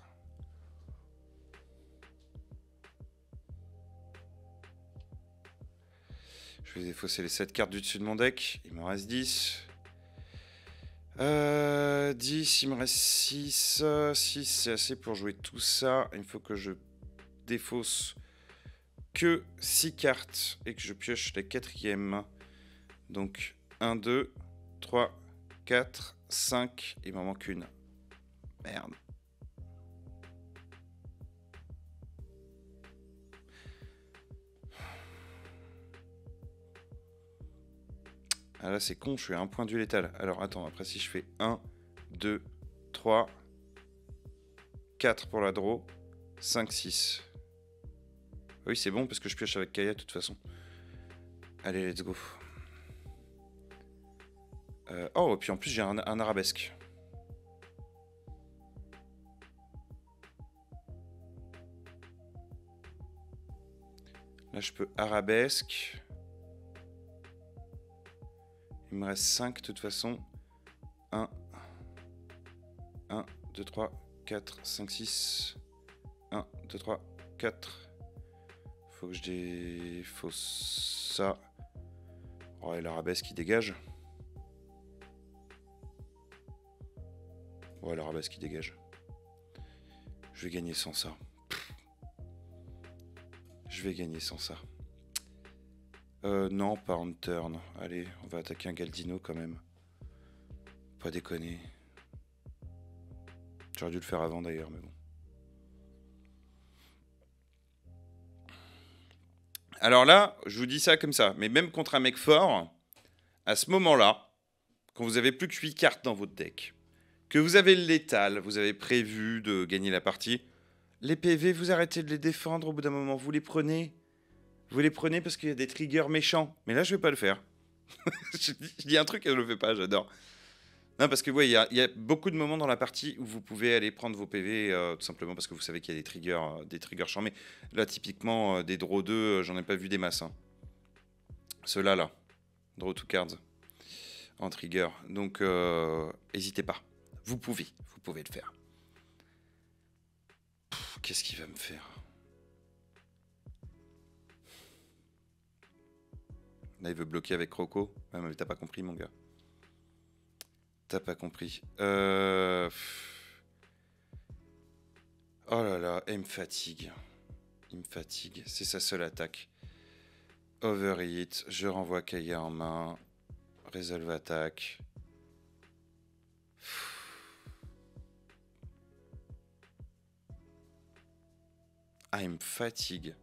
Je vais défausser les 7 cartes du dessus de mon deck. Il m'en reste 10. 10, il me reste 6. 6, c'est assez pour jouer tout ça. Il faut que je défausse que 6 cartes et que je pioche la 4e. Donc 1, 2, 3, 4, 5. Il m'en manque une. Merde. Ah là c'est con, je suis à un point du létal. Alors attends, après si je fais 1, 2, 3, 4 pour la draw, 5, 6. Oui, c'est bon parce que je pioche avec Kaya de toute façon. Allez, let's go. Oh, et puis en plus j'ai un arabesque. Là, je peux arabesque. Il me reste 5 de toute façon. 1, 2, 3, 4, 5, 6. 1, 2, 3, 4. Faut que je défausse ça. Oh, et l'arabesque qui dégage. Ouais, l'arabesque qui dégage. Je vais gagner sans ça. Je vais gagner sans ça. Non, pas en turn. Allez, on va attaquer un Galdino quand même. Pas déconner. J'aurais dû le faire avant d'ailleurs, mais bon. Alors là, je vous dis ça comme ça, mais même contre un mec fort, à ce moment-là, quand vous avez plus que 8 cartes dans votre deck, que vous avez le létal, vous avez prévu de gagner la partie, les PV, vous arrêtez de les défendre au bout d'un moment, vous les prenez. Vous les prenez parce qu'il y a des triggers méchants. Mais là, je vais pas le faire. Je dis un truc et je le fais pas, j'adore. Non, parce que ouais, il y a beaucoup de moments dans la partie où vous pouvez aller prendre vos PV tout simplement parce que vous savez qu'il y a des triggers charmés. Là, typiquement, des draw 2, j'en ai pas vu des masses. Hein. Ceux-là, là. Draw 2 cards. En trigger. Donc, n'hésitez pas. Vous pouvez le faire. Qu'est-ce qu'il va me faire? Là, il veut bloquer avec Croco. Ouais, mais t'as pas compris, mon gars. T'as pas compris. Oh là là, il me fatigue. Il me fatigue. C'est sa seule attaque. Overhit. Je renvoie Kaya en main. Resolve attaque. Ah, il me fatigue.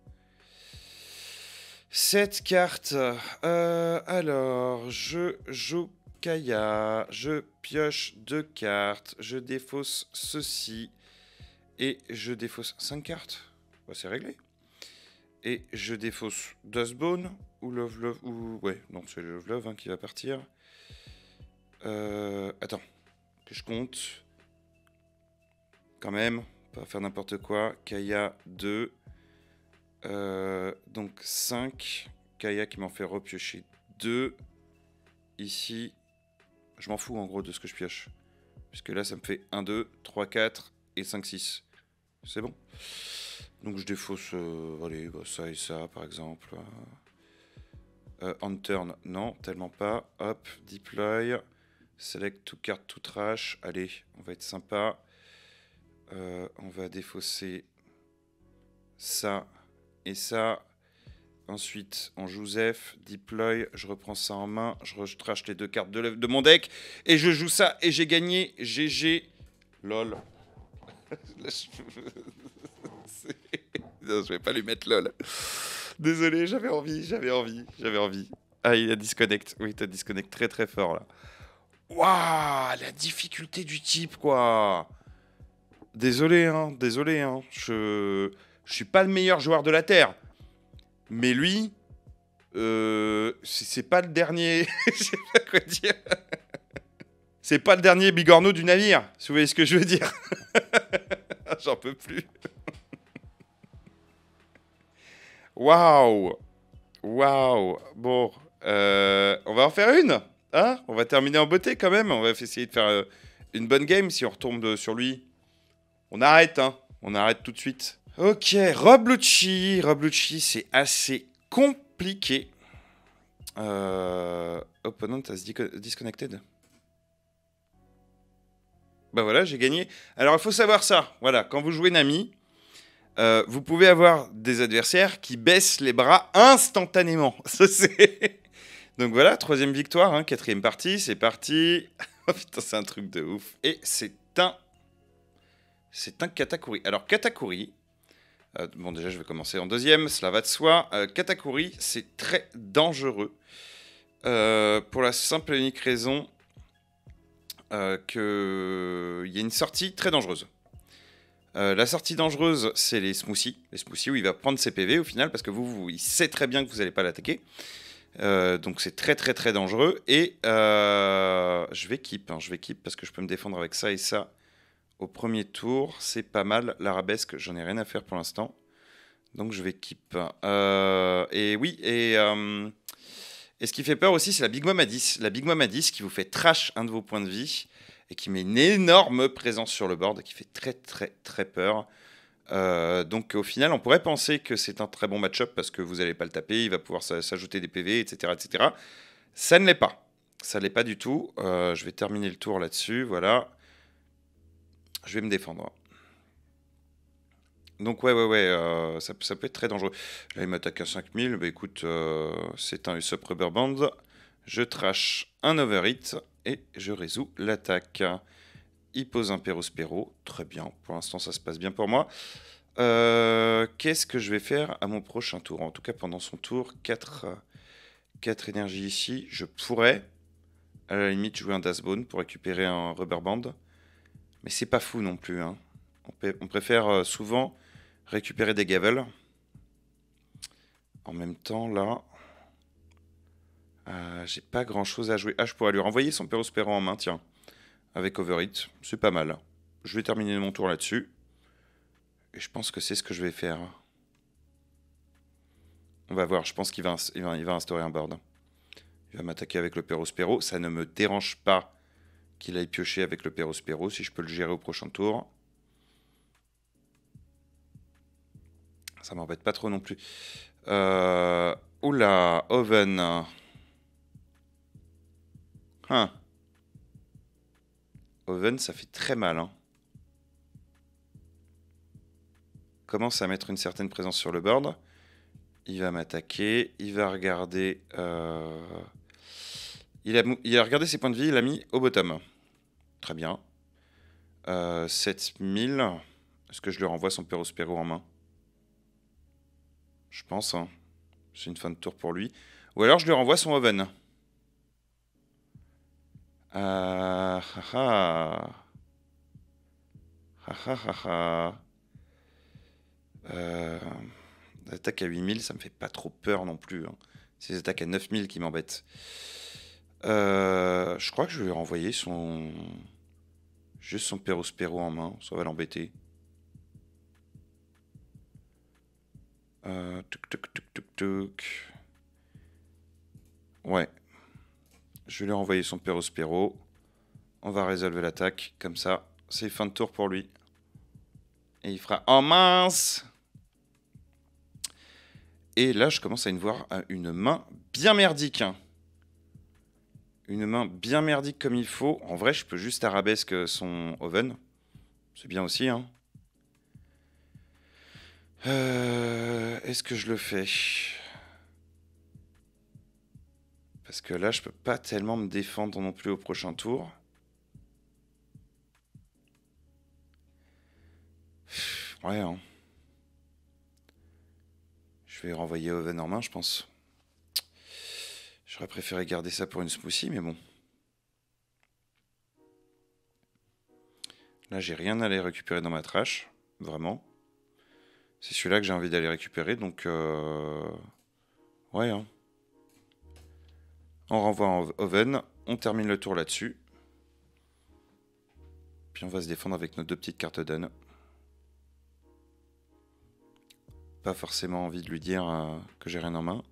Cette carte. Alors, je joue Kaya. Je pioche 2 cartes. Je défausse ceci. Et je défausse 5 cartes. Bah, c'est réglé. Et je défausse Dustbone. Ou Love. Ou... Ouais, non, c'est Love hein, qui va partir. Attends. Que je compte. Quand même. Pas faire n'importe quoi. Kaya 2. Donc 5. Kaya qui m'en fait repiocher 2. Ici. Je m'en fous en gros de ce que je pioche. Puisque là ça me fait 1, 2, 3, 4 et 5, 6. C'est bon. Donc je défausse allez, bah, ça et ça par exemple. On turn, non, tellement pas. Hop, deploy. Select to card to trash. Allez, on va être sympa. On va défausser ça et ça. Ensuite, on joue Zef, deploy, je reprends ça en main, je trash les 2 cartes de mon deck, et je joue ça, et j'ai gagné, GG, lol. Non, je vais pas lui mettre lol. Désolé, j'avais envie. Ah, il a disconnect, oui, t'as disconnect très très fort, là. Waouh, la difficulté du type, quoi. Désolé, hein. Je suis pas le meilleur joueur de la Terre. Mais lui, c'est pas le dernier. Je sais pas quoi dire. C'est pas le dernier bigorneau du navire, si vous voyez ce que je veux dire. J'en peux plus. Waouh. Bon, on va en faire une. Hein, on va terminer en beauté quand même. On va essayer de faire une bonne game si on retombe sur lui. On arrête, hein. On arrête tout de suite. Ok, Rob Lucci, c'est assez compliqué. Opponent has disconnected. Bah voilà, j'ai gagné. Alors, il faut savoir ça. Voilà, quand vous jouez Nami, vous pouvez avoir des adversaires qui baissent les bras instantanément. Ça, c'est... Donc voilà, 3e victoire, hein, 4e partie, c'est parti. Oh putain, c'est un truc de ouf. Et c'est un Katakuri. Alors, Katakuri... bon, déjà, je vais commencer en 2e, cela va de soi. Katakuri, c'est très dangereux. Pour la simple et unique raison qu'il y a une sortie très dangereuse. La sortie dangereuse, c'est les smoothies. Les smoothies où il va prendre ses PV au final, parce que il sait très bien que vous n'allez pas l'attaquer. Donc c'est très très très dangereux. Et je vais keep, hein, parce que je peux me défendre avec ça et ça. Au premier tour, c'est pas mal. L'arabesque, j'en ai rien à faire pour l'instant. Donc je vais keep. Et oui, et ce qui fait peur aussi, c'est la Big Mom à 10. La Big Mom à 10 qui vous fait trash un de vos points de vie et qui met une énorme présence sur le board, qui fait très très très peur. Donc au final, on pourrait penser que c'est un très bon match-up parce que vous n'allez pas le taper, il va pouvoir s'ajouter des PV, etc., etc. Ça ne l'est pas. Ça ne l'est pas du tout. Je vais terminer le tour là-dessus, voilà. Je vais me défendre. Donc ouais, ça peut être très dangereux. Là, il m'attaque à 5000. Bah écoute, c'est un Usopp Rubber Band. Je trash un overhit et je résous l'attaque. Il pose un Perospero. Très bien. Pour l'instant, ça se passe bien pour moi. Qu'est-ce que je vais faire à mon prochain tour? En tout cas, pendant son tour, 4 énergies ici. Je pourrais, à la limite, jouer un Dashbone pour récupérer un Rubber Band. Mais c'est pas fou non plus, hein. On préfère souvent récupérer des Gavel. En même temps, là, j'ai pas grand chose à jouer. Ah, je pourrais lui renvoyer son Perospero en main, tiens, avec Overhit. C'est pas mal. Je vais terminer mon tour là-dessus. Et je pense que c'est ce que je vais faire. On va voir, je pense qu'il va instaurer un board. Il va m'attaquer avec le Perospero. Ça ne me dérange pas qu'il aille piocher avec le Perospero, si je peux le gérer au prochain tour. Ça m'embête pas trop non plus. Oula, Oven. Hein. Oven, ça fait très mal. Hein. Commence à mettre une certaine présence sur le board. Il va m'attaquer. Il va regarder... Il a regardé ses points de vie. Il l'a mis au bottom. Très bien. 7000. Est-ce que je lui renvoie son Perospero en main? Je pense. Hein. C'est une fin de tour pour lui. Ou alors je lui renvoie son Oven. L'attaque à 8000, ça me fait pas trop peur non plus. Hein. C'est les attaques à 9000 qui m'embêtent. Je crois que je vais lui renvoyer juste son Perospero en main. Ça va l'embêter. Tuk. Ouais. Je vais lui renvoyer son Perospero. On va résolver l'attaque. Comme ça, c'est fin de tour pour lui. Et il fera... Oh mince! Et là, je commence à voir une main bien merdique. Hein. Une main bien merdique comme il faut. En vrai, je peux juste arabesque son Oven. C'est bien aussi. Hein. Est-ce que je le fais? Parce que là, je peux pas tellement me défendre non plus au prochain tour. Ouais, hein. Je vais renvoyer Oven en main, je pense. J'aurais préféré garder ça pour une smoothie, mais bon. Là, j'ai rien à aller récupérer dans ma trash. Vraiment. C'est celui-là que j'ai envie d'aller récupérer, donc... Ouais, hein. On renvoie en Oven. On termine le tour là-dessus. Puis on va se défendre avec nos 2 petites cartes d'un. Pas forcément envie de lui dire que j'ai rien en main.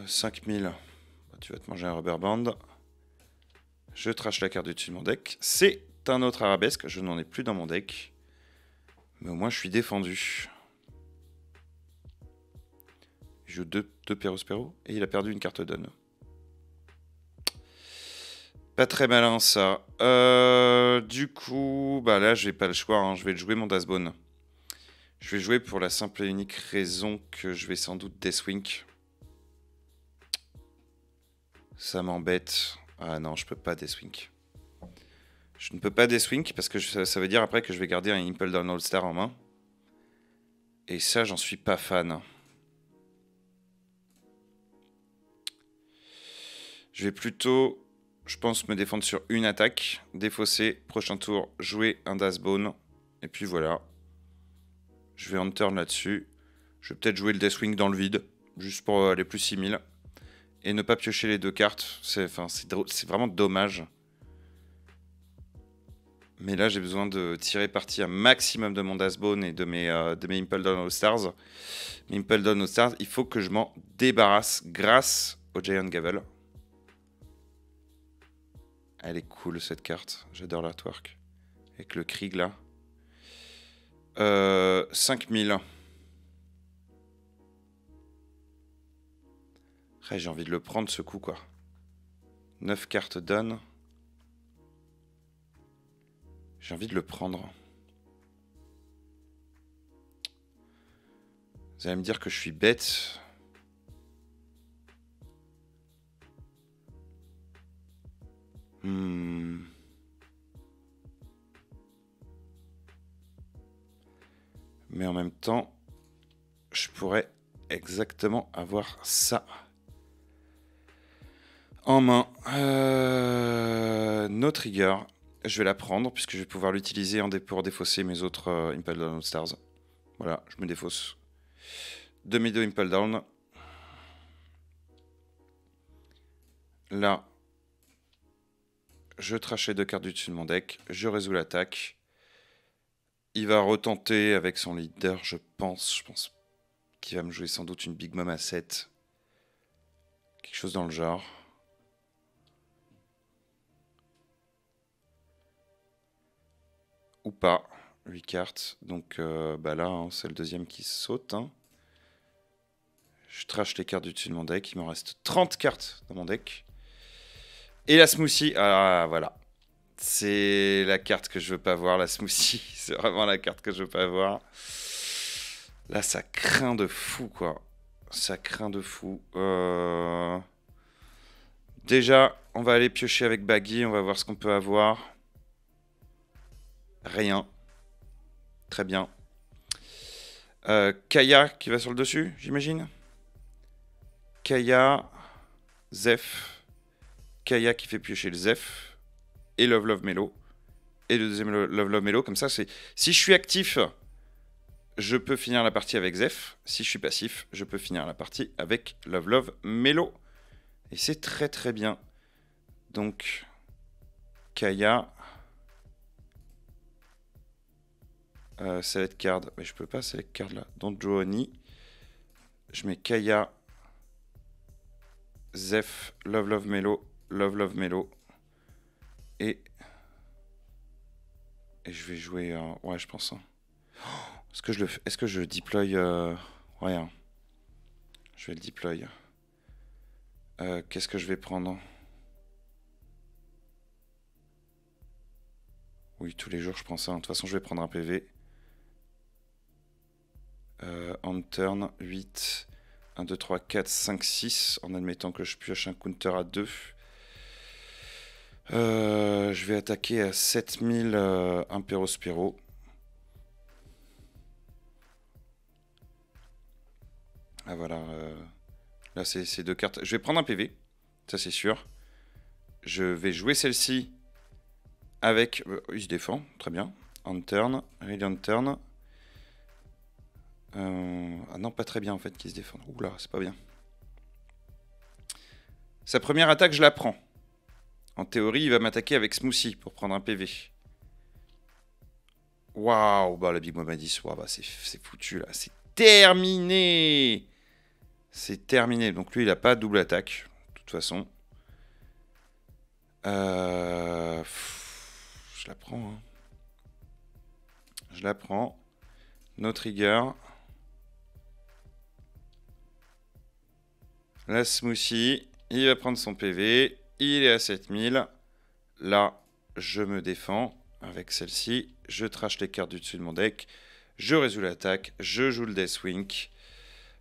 5000. Bah, tu vas te manger un rubber band. Je trash la carte du dessus de mon deck. C'est un autre arabesque. Je n'en ai plus dans mon deck. Mais au moins, je suis défendu. Il joue 2 Perospero. Et il a perdu une carte d'un. Pas très malin, ça. Du coup, bah là, j'ai pas le choix. Hein. Je vais le jouer, mon Dashbone. Je vais jouer pour la simple et unique raison que je vais sans doute Deathwing. Ça m'embête. Ah non, je peux pas Deathwing. Je ne peux pas Deathwing parce que ça veut dire après que je vais garder un Impel Down All-Star en main. Et ça, j'en suis pas fan. Je vais plutôt Je pense me défendre sur une attaque, défausser, prochain tour, jouer un Dashbone. Et puis voilà. Je vais on turn là-dessus. Je vais peut-être jouer le Deathwing dans le vide, juste pour aller plus 6000. Et ne pas piocher les 2 cartes. C'est vraiment dommage. Mais là, j'ai besoin de tirer parti un maximum de mon Dashbone et de mes Impel Down All Stars. Mes Impel Down All Stars, il faut que je m'en débarrasse grâce au Giant Gavel. Elle est cool cette carte, j'adore l'artwork. Avec le Krieg là. 5000. Ouais, j'ai envie de le prendre ce coup quoi. 9 cartes donne. J'ai envie de le prendre. Vous allez me dire que je suis bête. Mais en même temps, je pourrais exactement avoir ça en main. No trigger. Je vais la prendre puisque je vais pouvoir l'utiliser pour défausser mes autres Impel Down All Stars. Voilà, je me défausse. De mes 2 Impel Down. Là, je trash les 2 cartes du dessus de mon deck. Je résous l'attaque. Il va retenter avec son leader, je pense. Je pense qu'il va me jouer sans doute une Big Mom à 7. Quelque chose dans le genre. Ou pas. 8 cartes. Donc bah là, hein, c'est le deuxième qui saute. Hein. Je trash les cartes du dessus de mon deck. Il me reste 30 cartes dans mon deck. Et la smoothie. Ah voilà. C'est la carte que je veux pas voir, la smoothie. C'est vraiment la carte que je veux pas voir. Là, ça craint de fou, quoi. Ça craint de fou. Déjà, on va aller piocher avec Baggy. On va voir ce qu'on peut avoir. Rien. Très bien. Kaya qui va sur le dessus, j'imagine. Kaya. Zeph. Kaya qui fait piocher le Zeph. Et Love Love Melo. Et le deuxième Love Love Melo. Comme ça, c'est... Si je suis actif, je peux finir la partie avec Zeph. Si je suis passif, je peux finir la partie avec Love Love Melo. Et c'est très très bien. Donc, Kaya. Select card. Mais je peux pas select card là. Don't draw any. Je mets Kaya. Zeph. Love Love Melo. Love Love Melo. Et je vais jouer... ouais, je pense. Hein. Est-ce que je deploy... ouais. Hein. Je vais le deploy. Qu'est-ce que je vais prendre? Oui, tous les jours, je prends ça. De toute façon, je vais prendre un PV. On turn, 8. 1, 2, 3, 4, 5, 6. En admettant que je pioche un counter à 2. Je vais attaquer à 7000 Impero Spiro. Ah voilà. Là, c'est ces 2 cartes. Je vais prendre un PV. Ça, c'est sûr. Je vais jouer celle-ci avec... il se défend. Très bien. On turn. Really on turn. Ah non, pas très bien en fait qu'il se défende. Oula, c'est pas bien. Sa première attaque, je la prends. En théorie, il va m'attaquer avec Smoothie pour prendre un PV. Waouh, bah la Big Mom a 10. Waouh, bah c'est foutu là. C'est terminé. C'est terminé. Donc lui, il a pas double attaque. De toute façon. Je la prends. Hein. Je la prends. No trigger. La Smoothie. Il va prendre son PV. Il est à 7000. Là, je me défends avec celle-ci. Je trash les cartes du dessus de mon deck. Je résous l'attaque. Je joue le Deathwing.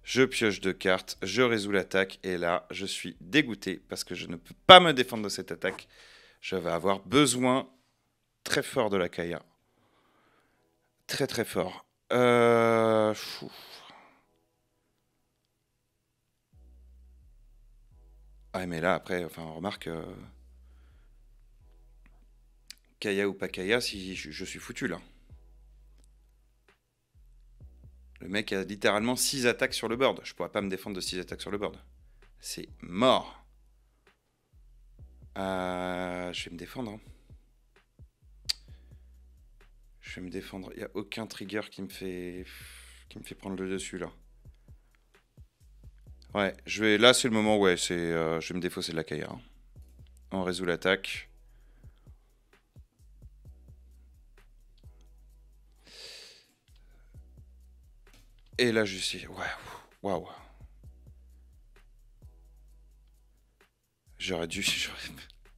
Je pioche 2 cartes. Je résous l'attaque. Et là, je suis dégoûté parce que je ne peux pas me défendre de cette attaque. Je vais avoir besoin très fort de la Kaya. Très très fort. Ah mais là après, enfin remarque, Kaya ou pas Kaya, si je suis foutu là. Le mec a littéralement 6 attaques sur le board. Je pourrais pas me défendre de 6 attaques sur le board. C'est mort. Je vais me défendre. Hein. Je vais me défendre. Il n'y a aucun trigger qui me fait prendre le dessus là. Ouais, là c'est le moment où je vais me défausser de la Kaya. Hein. On résout l'attaque. Et là je suis... Ouais, waouh. J'aurais dû...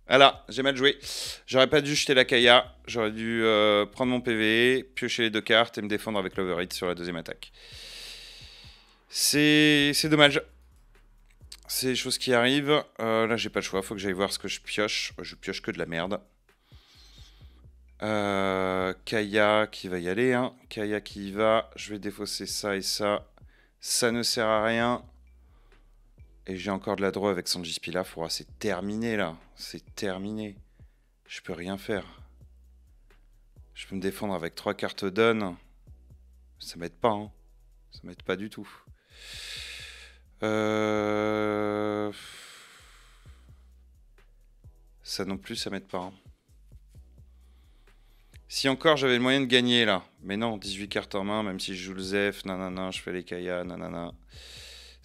Voilà, j'ai mal joué. J'aurais pas dû jeter la Kaya. J'aurais dû prendre mon PV, piocher les 2 cartes et me défendre avec l'Overhit sur la deuxième attaque. C'est dommage. C'est des choses qui arrivent. Là, j'ai pas le choix. Faut que j'aille voir ce que je pioche. Je pioche que de la merde. Kaya qui va y aller. Hein. Kaya qui y va. Je vais défausser ça et ça. Ça ne sert à rien. Et j'ai encore de la draw avec Sanji Pilaf. Oh, c'est terminé là. C'est terminé. Je peux rien faire. Je peux me défendre avec 3 cartes down. Ça m'aide pas. Hein. Ça m'aide pas du tout. Ça non plus, ça m'aide pas. Hein. Si encore j'avais le moyen de gagner là. Mais non, 18 cartes en main, même si je joue le Zef, nanana, je fais les Kaya, nanana.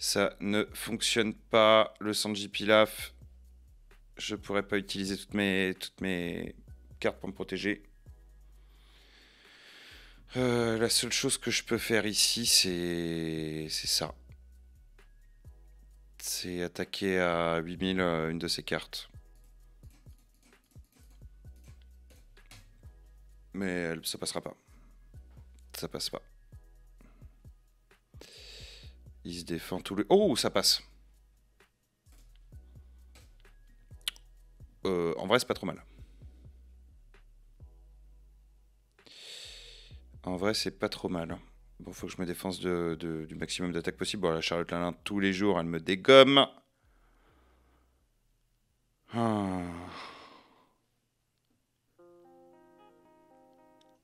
Ça ne fonctionne pas. Le Sanji Pilaf, je pourrais pas utiliser toutes mes cartes pour me protéger. La seule chose que je peux faire ici, c'est ça. C'est attaquer à 8000 une de ces cartes. Mais ça passera pas. Ça passe pas. Il se défend tout le... Oh, ça passe. En vrai, c'est pas trop mal. En vrai, c'est pas trop mal. Bon, faut que je me défense du maximum d'attaque possible. Bon, la Charlotte Lalin, tous les jours, elle me dégomme.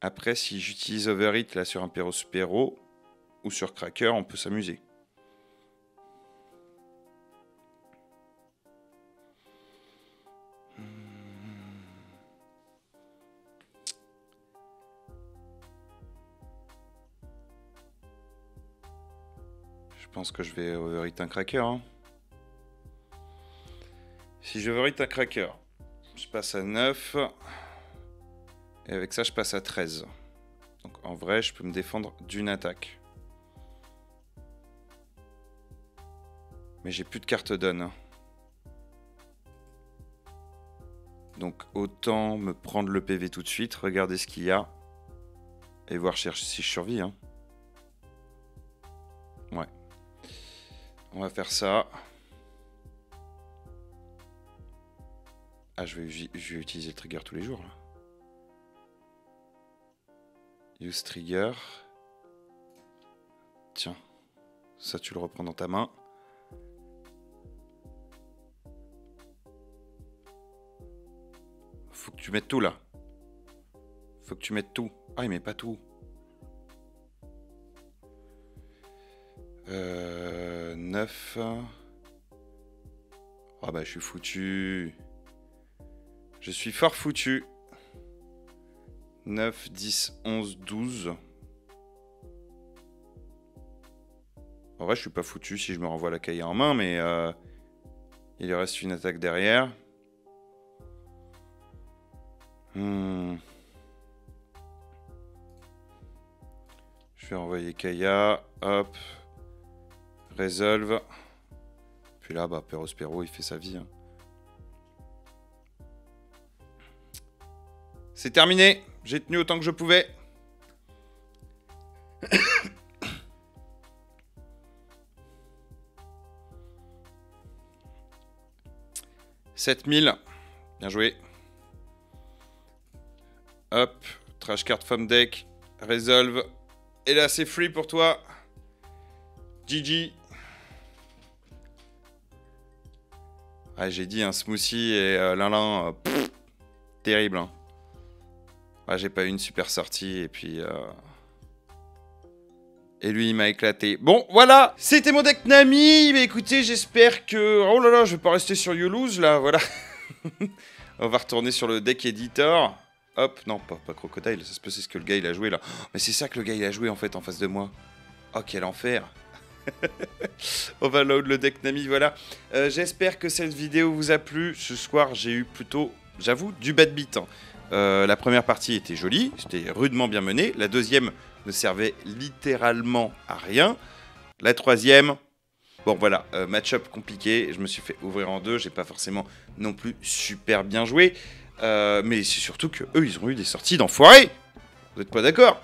Après, si j'utilise Overhit là sur un Perospero ou sur Cracker, on peut s'amuser. Je pense que je vais Overhit un Cracker. Hein. Si je Overhit un Cracker, je passe à 9. Et avec ça, je passe à 13. Donc en vrai, je peux me défendre d'une attaque. Mais j'ai plus de carte down. Donc autant me prendre le PV tout de suite, regarder ce qu'il y a. Et voir si je survis. Hein. Ouais. On va faire ça. Ah, je vais utiliser le trigger tous les jours. Là. Use trigger. Tiens. Ça, tu le reprends dans ta main. Faut que tu mettes tout, là. Faut que tu mettes tout. Ah, il met pas tout. 9. Ah bah, je suis foutu. Je suis fort foutu. 9, 10, 11, 12. En vrai, je suis pas foutu si je me renvoie la Kaya en main, mais il lui reste une attaque derrière. Je vais envoyer Kaya. Hop. Resolve. Puis là, bah, Perospero, il fait sa vie. Hein. C'est terminé. J'ai tenu autant que je pouvais. « 7000. Bien joué. Hop. Trash card from deck. Resolve. Et là, c'est free pour toi. GG. Ah, j'ai dit un smoothie et Linlin. Terrible. Hein. Ah, j'ai pas eu une super sortie et puis... Et lui, il m'a éclaté. Bon, voilà, c'était mon deck Nami. Mais écoutez, j'espère que... Oh là là, je vais pas rester sur You Lose, là, voilà. On va retourner sur le deck Editor. Hop, non, pas Crocodile, ça se peut, c'est ce que le gars, il a joué, là. Oh, mais c'est ça que le gars, il a joué, en fait, en face de moi. Oh, quel enfer. On va load le deck Nami, voilà. J'espère que cette vidéo vous a plu. Ce soir, j'ai eu plutôt, j'avoue, du bad beat, hein. La première partie était jolie, c'était rudement bien mené. La deuxième ne servait littéralement à rien. La troisième, bon voilà, match-up compliqué. Je me suis fait ouvrir en deux, j'ai pas forcément non plus super bien joué. Mais c'est surtout que eux, ils ont eu des sorties d'enfoirés. Vous n'êtes pas d'accord?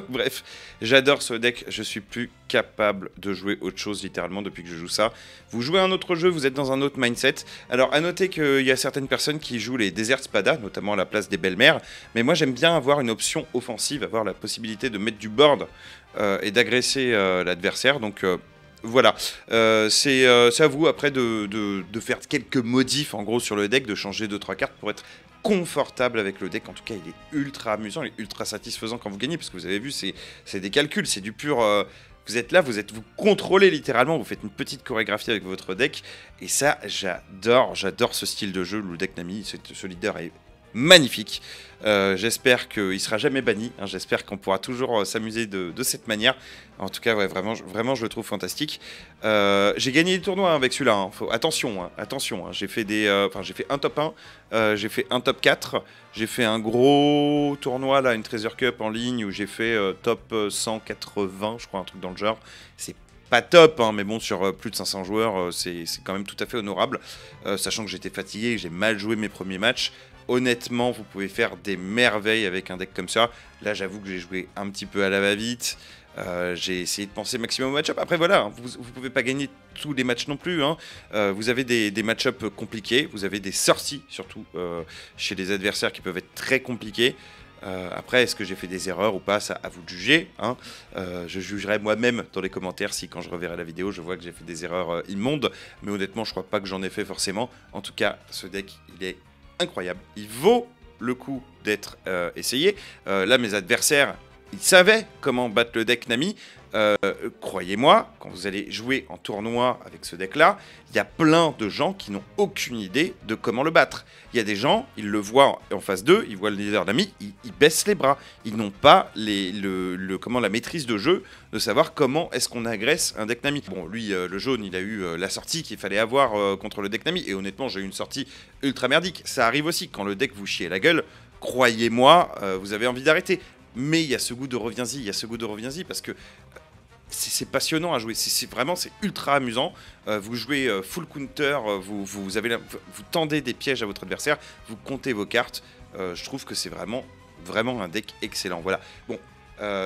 Bref, j'adore ce deck, je suis plus capable de jouer autre chose littéralement depuis que je joue ça. Vous jouez un autre jeu, vous êtes dans un autre mindset. Alors à noter qu'il y a certaines personnes qui jouent les Desert Spada, notamment à la place des Belles-Mères. Mais moi j'aime bien avoir une option offensive, avoir la possibilité de mettre du board et d'agresser l'adversaire. Donc voilà, c'est à vous après de faire quelques modifs en gros sur le deck, de changer 2-3 cartes pour être confortable avec le deck. En tout cas, il est ultra amusant, il est ultra satisfaisant quand vous gagnez, parce que vous avez vu, c'est des calculs, c'est du pur... vous êtes là, vous contrôlez littéralement, vous faites une petite chorégraphie avec votre deck, et ça, j'adore ce style de jeu. Le deck Nami, ce leader est magnifique. J'espère qu'il ne sera jamais banni, hein. J'espère qu'on pourra toujours s'amuser de cette manière. En tout cas, ouais, vraiment, je le trouve fantastique. J'ai gagné des tournois avec celui-là, hein. Attention, hein. J'ai fait j'ai fait un top 1, j'ai fait un top 4, j'ai fait un gros tournoi, là, une Treasure Cup en ligne, où j'ai fait top 180, je crois, un truc dans le genre. C'est pas top, hein, mais bon, sur plus de 500 joueurs, c'est quand même tout à fait honorable. Sachant que j'étais fatigué, j'ai mal joué mes premiers matchs. Honnêtement, vous pouvez faire des merveilles avec un deck comme ça. Là, j'avoue que j'ai joué un petit peu à la va-vite. J'ai essayé de penser maximum au match-up. Après, voilà, vous ne pouvez pas gagner tous les matchs non plus, hein. Vous avez des match-up compliqués. Vous avez des sorties, surtout chez les adversaires, qui peuvent être très compliquées. Après, est-ce que j'ai fait des erreurs ou pas? Ça, à vous de juger, hein. Je jugerai moi-même dans les commentaires si, quand je reverrai la vidéo, je vois que j'ai fait des erreurs immondes. Mais honnêtement, je crois pas que j'en ai fait forcément. En tout cas, ce deck, il est incroyable. Il vaut le coup d'être essayé. Là, mes adversaires, ils savaient comment battre le deck Nami. Croyez-moi, quand vous allez jouer en tournoi avec ce deck-là, il y a plein de gens qui n'ont aucune idée de comment le battre. Il y a des gens, ils le voient en face d'eux, ils voient le leader Nami, ils baissent les bras. Ils n'ont pas la maîtrise de jeu de savoir comment est-ce qu'on agresse un deck Nami. Bon, lui, le jaune, il a eu la sortie qu'il fallait avoir contre le deck Nami. Et honnêtement, j'ai eu une sortie ultra merdique. Ça arrive aussi, quand le deck vous chie la gueule, croyez-moi, vous avez envie d'arrêter. Mais il y a ce goût de reviens-y, parce que c'est passionnant à jouer, c'est ultra amusant. Vous jouez full counter, vous tendez des pièges à votre adversaire, vous comptez vos cartes. Je trouve que c'est vraiment un deck excellent. Voilà. Bon,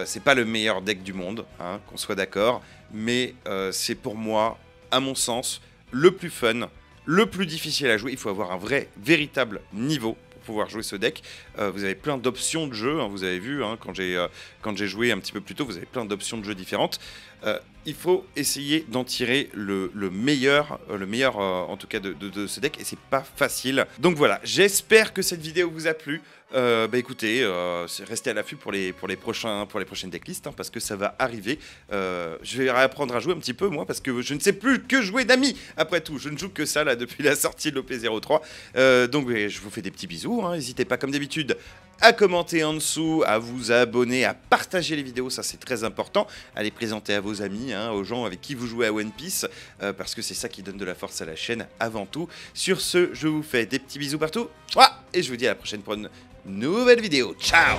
c'est pas le meilleur deck du monde, hein, qu'on soit d'accord, mais c'est pour moi, à mon sens, le plus fun, le plus difficile à jouer. Il faut avoir un véritable niveau pouvoir jouer ce deck. Vous avez plein d'options de jeu, hein, vous avez vu, hein, quand j'ai joué un petit peu plus tôt, vous avez plein d'options de jeu différentes. Il faut essayer d'en tirer le meilleur en tout cas de ce deck, et c'est pas facile. Donc voilà, j'espère que cette vidéo vous a plu. Écoutez, restez à l'affût pour les prochaines decklists, hein, parce que ça va arriver. Je vais réapprendre à jouer un petit peu, moi, parce que je ne sais plus que jouer Nami. Après tout, je ne joue que ça là depuis la sortie de l'OP03. Donc je vous fais des petits bisous, hein. N'hésitez pas comme d'habitude à commenter en dessous, à vous abonner, à partager les vidéos, ça c'est très important, à les présenter à vos amis, hein, aux gens avec qui vous jouez à One Piece, parce que c'est ça qui donne de la force à la chaîne avant tout. Sur ce, je vous fais des petits bisous partout, et je vous dis à la prochaine pour une nouvelle vidéo. Ciao!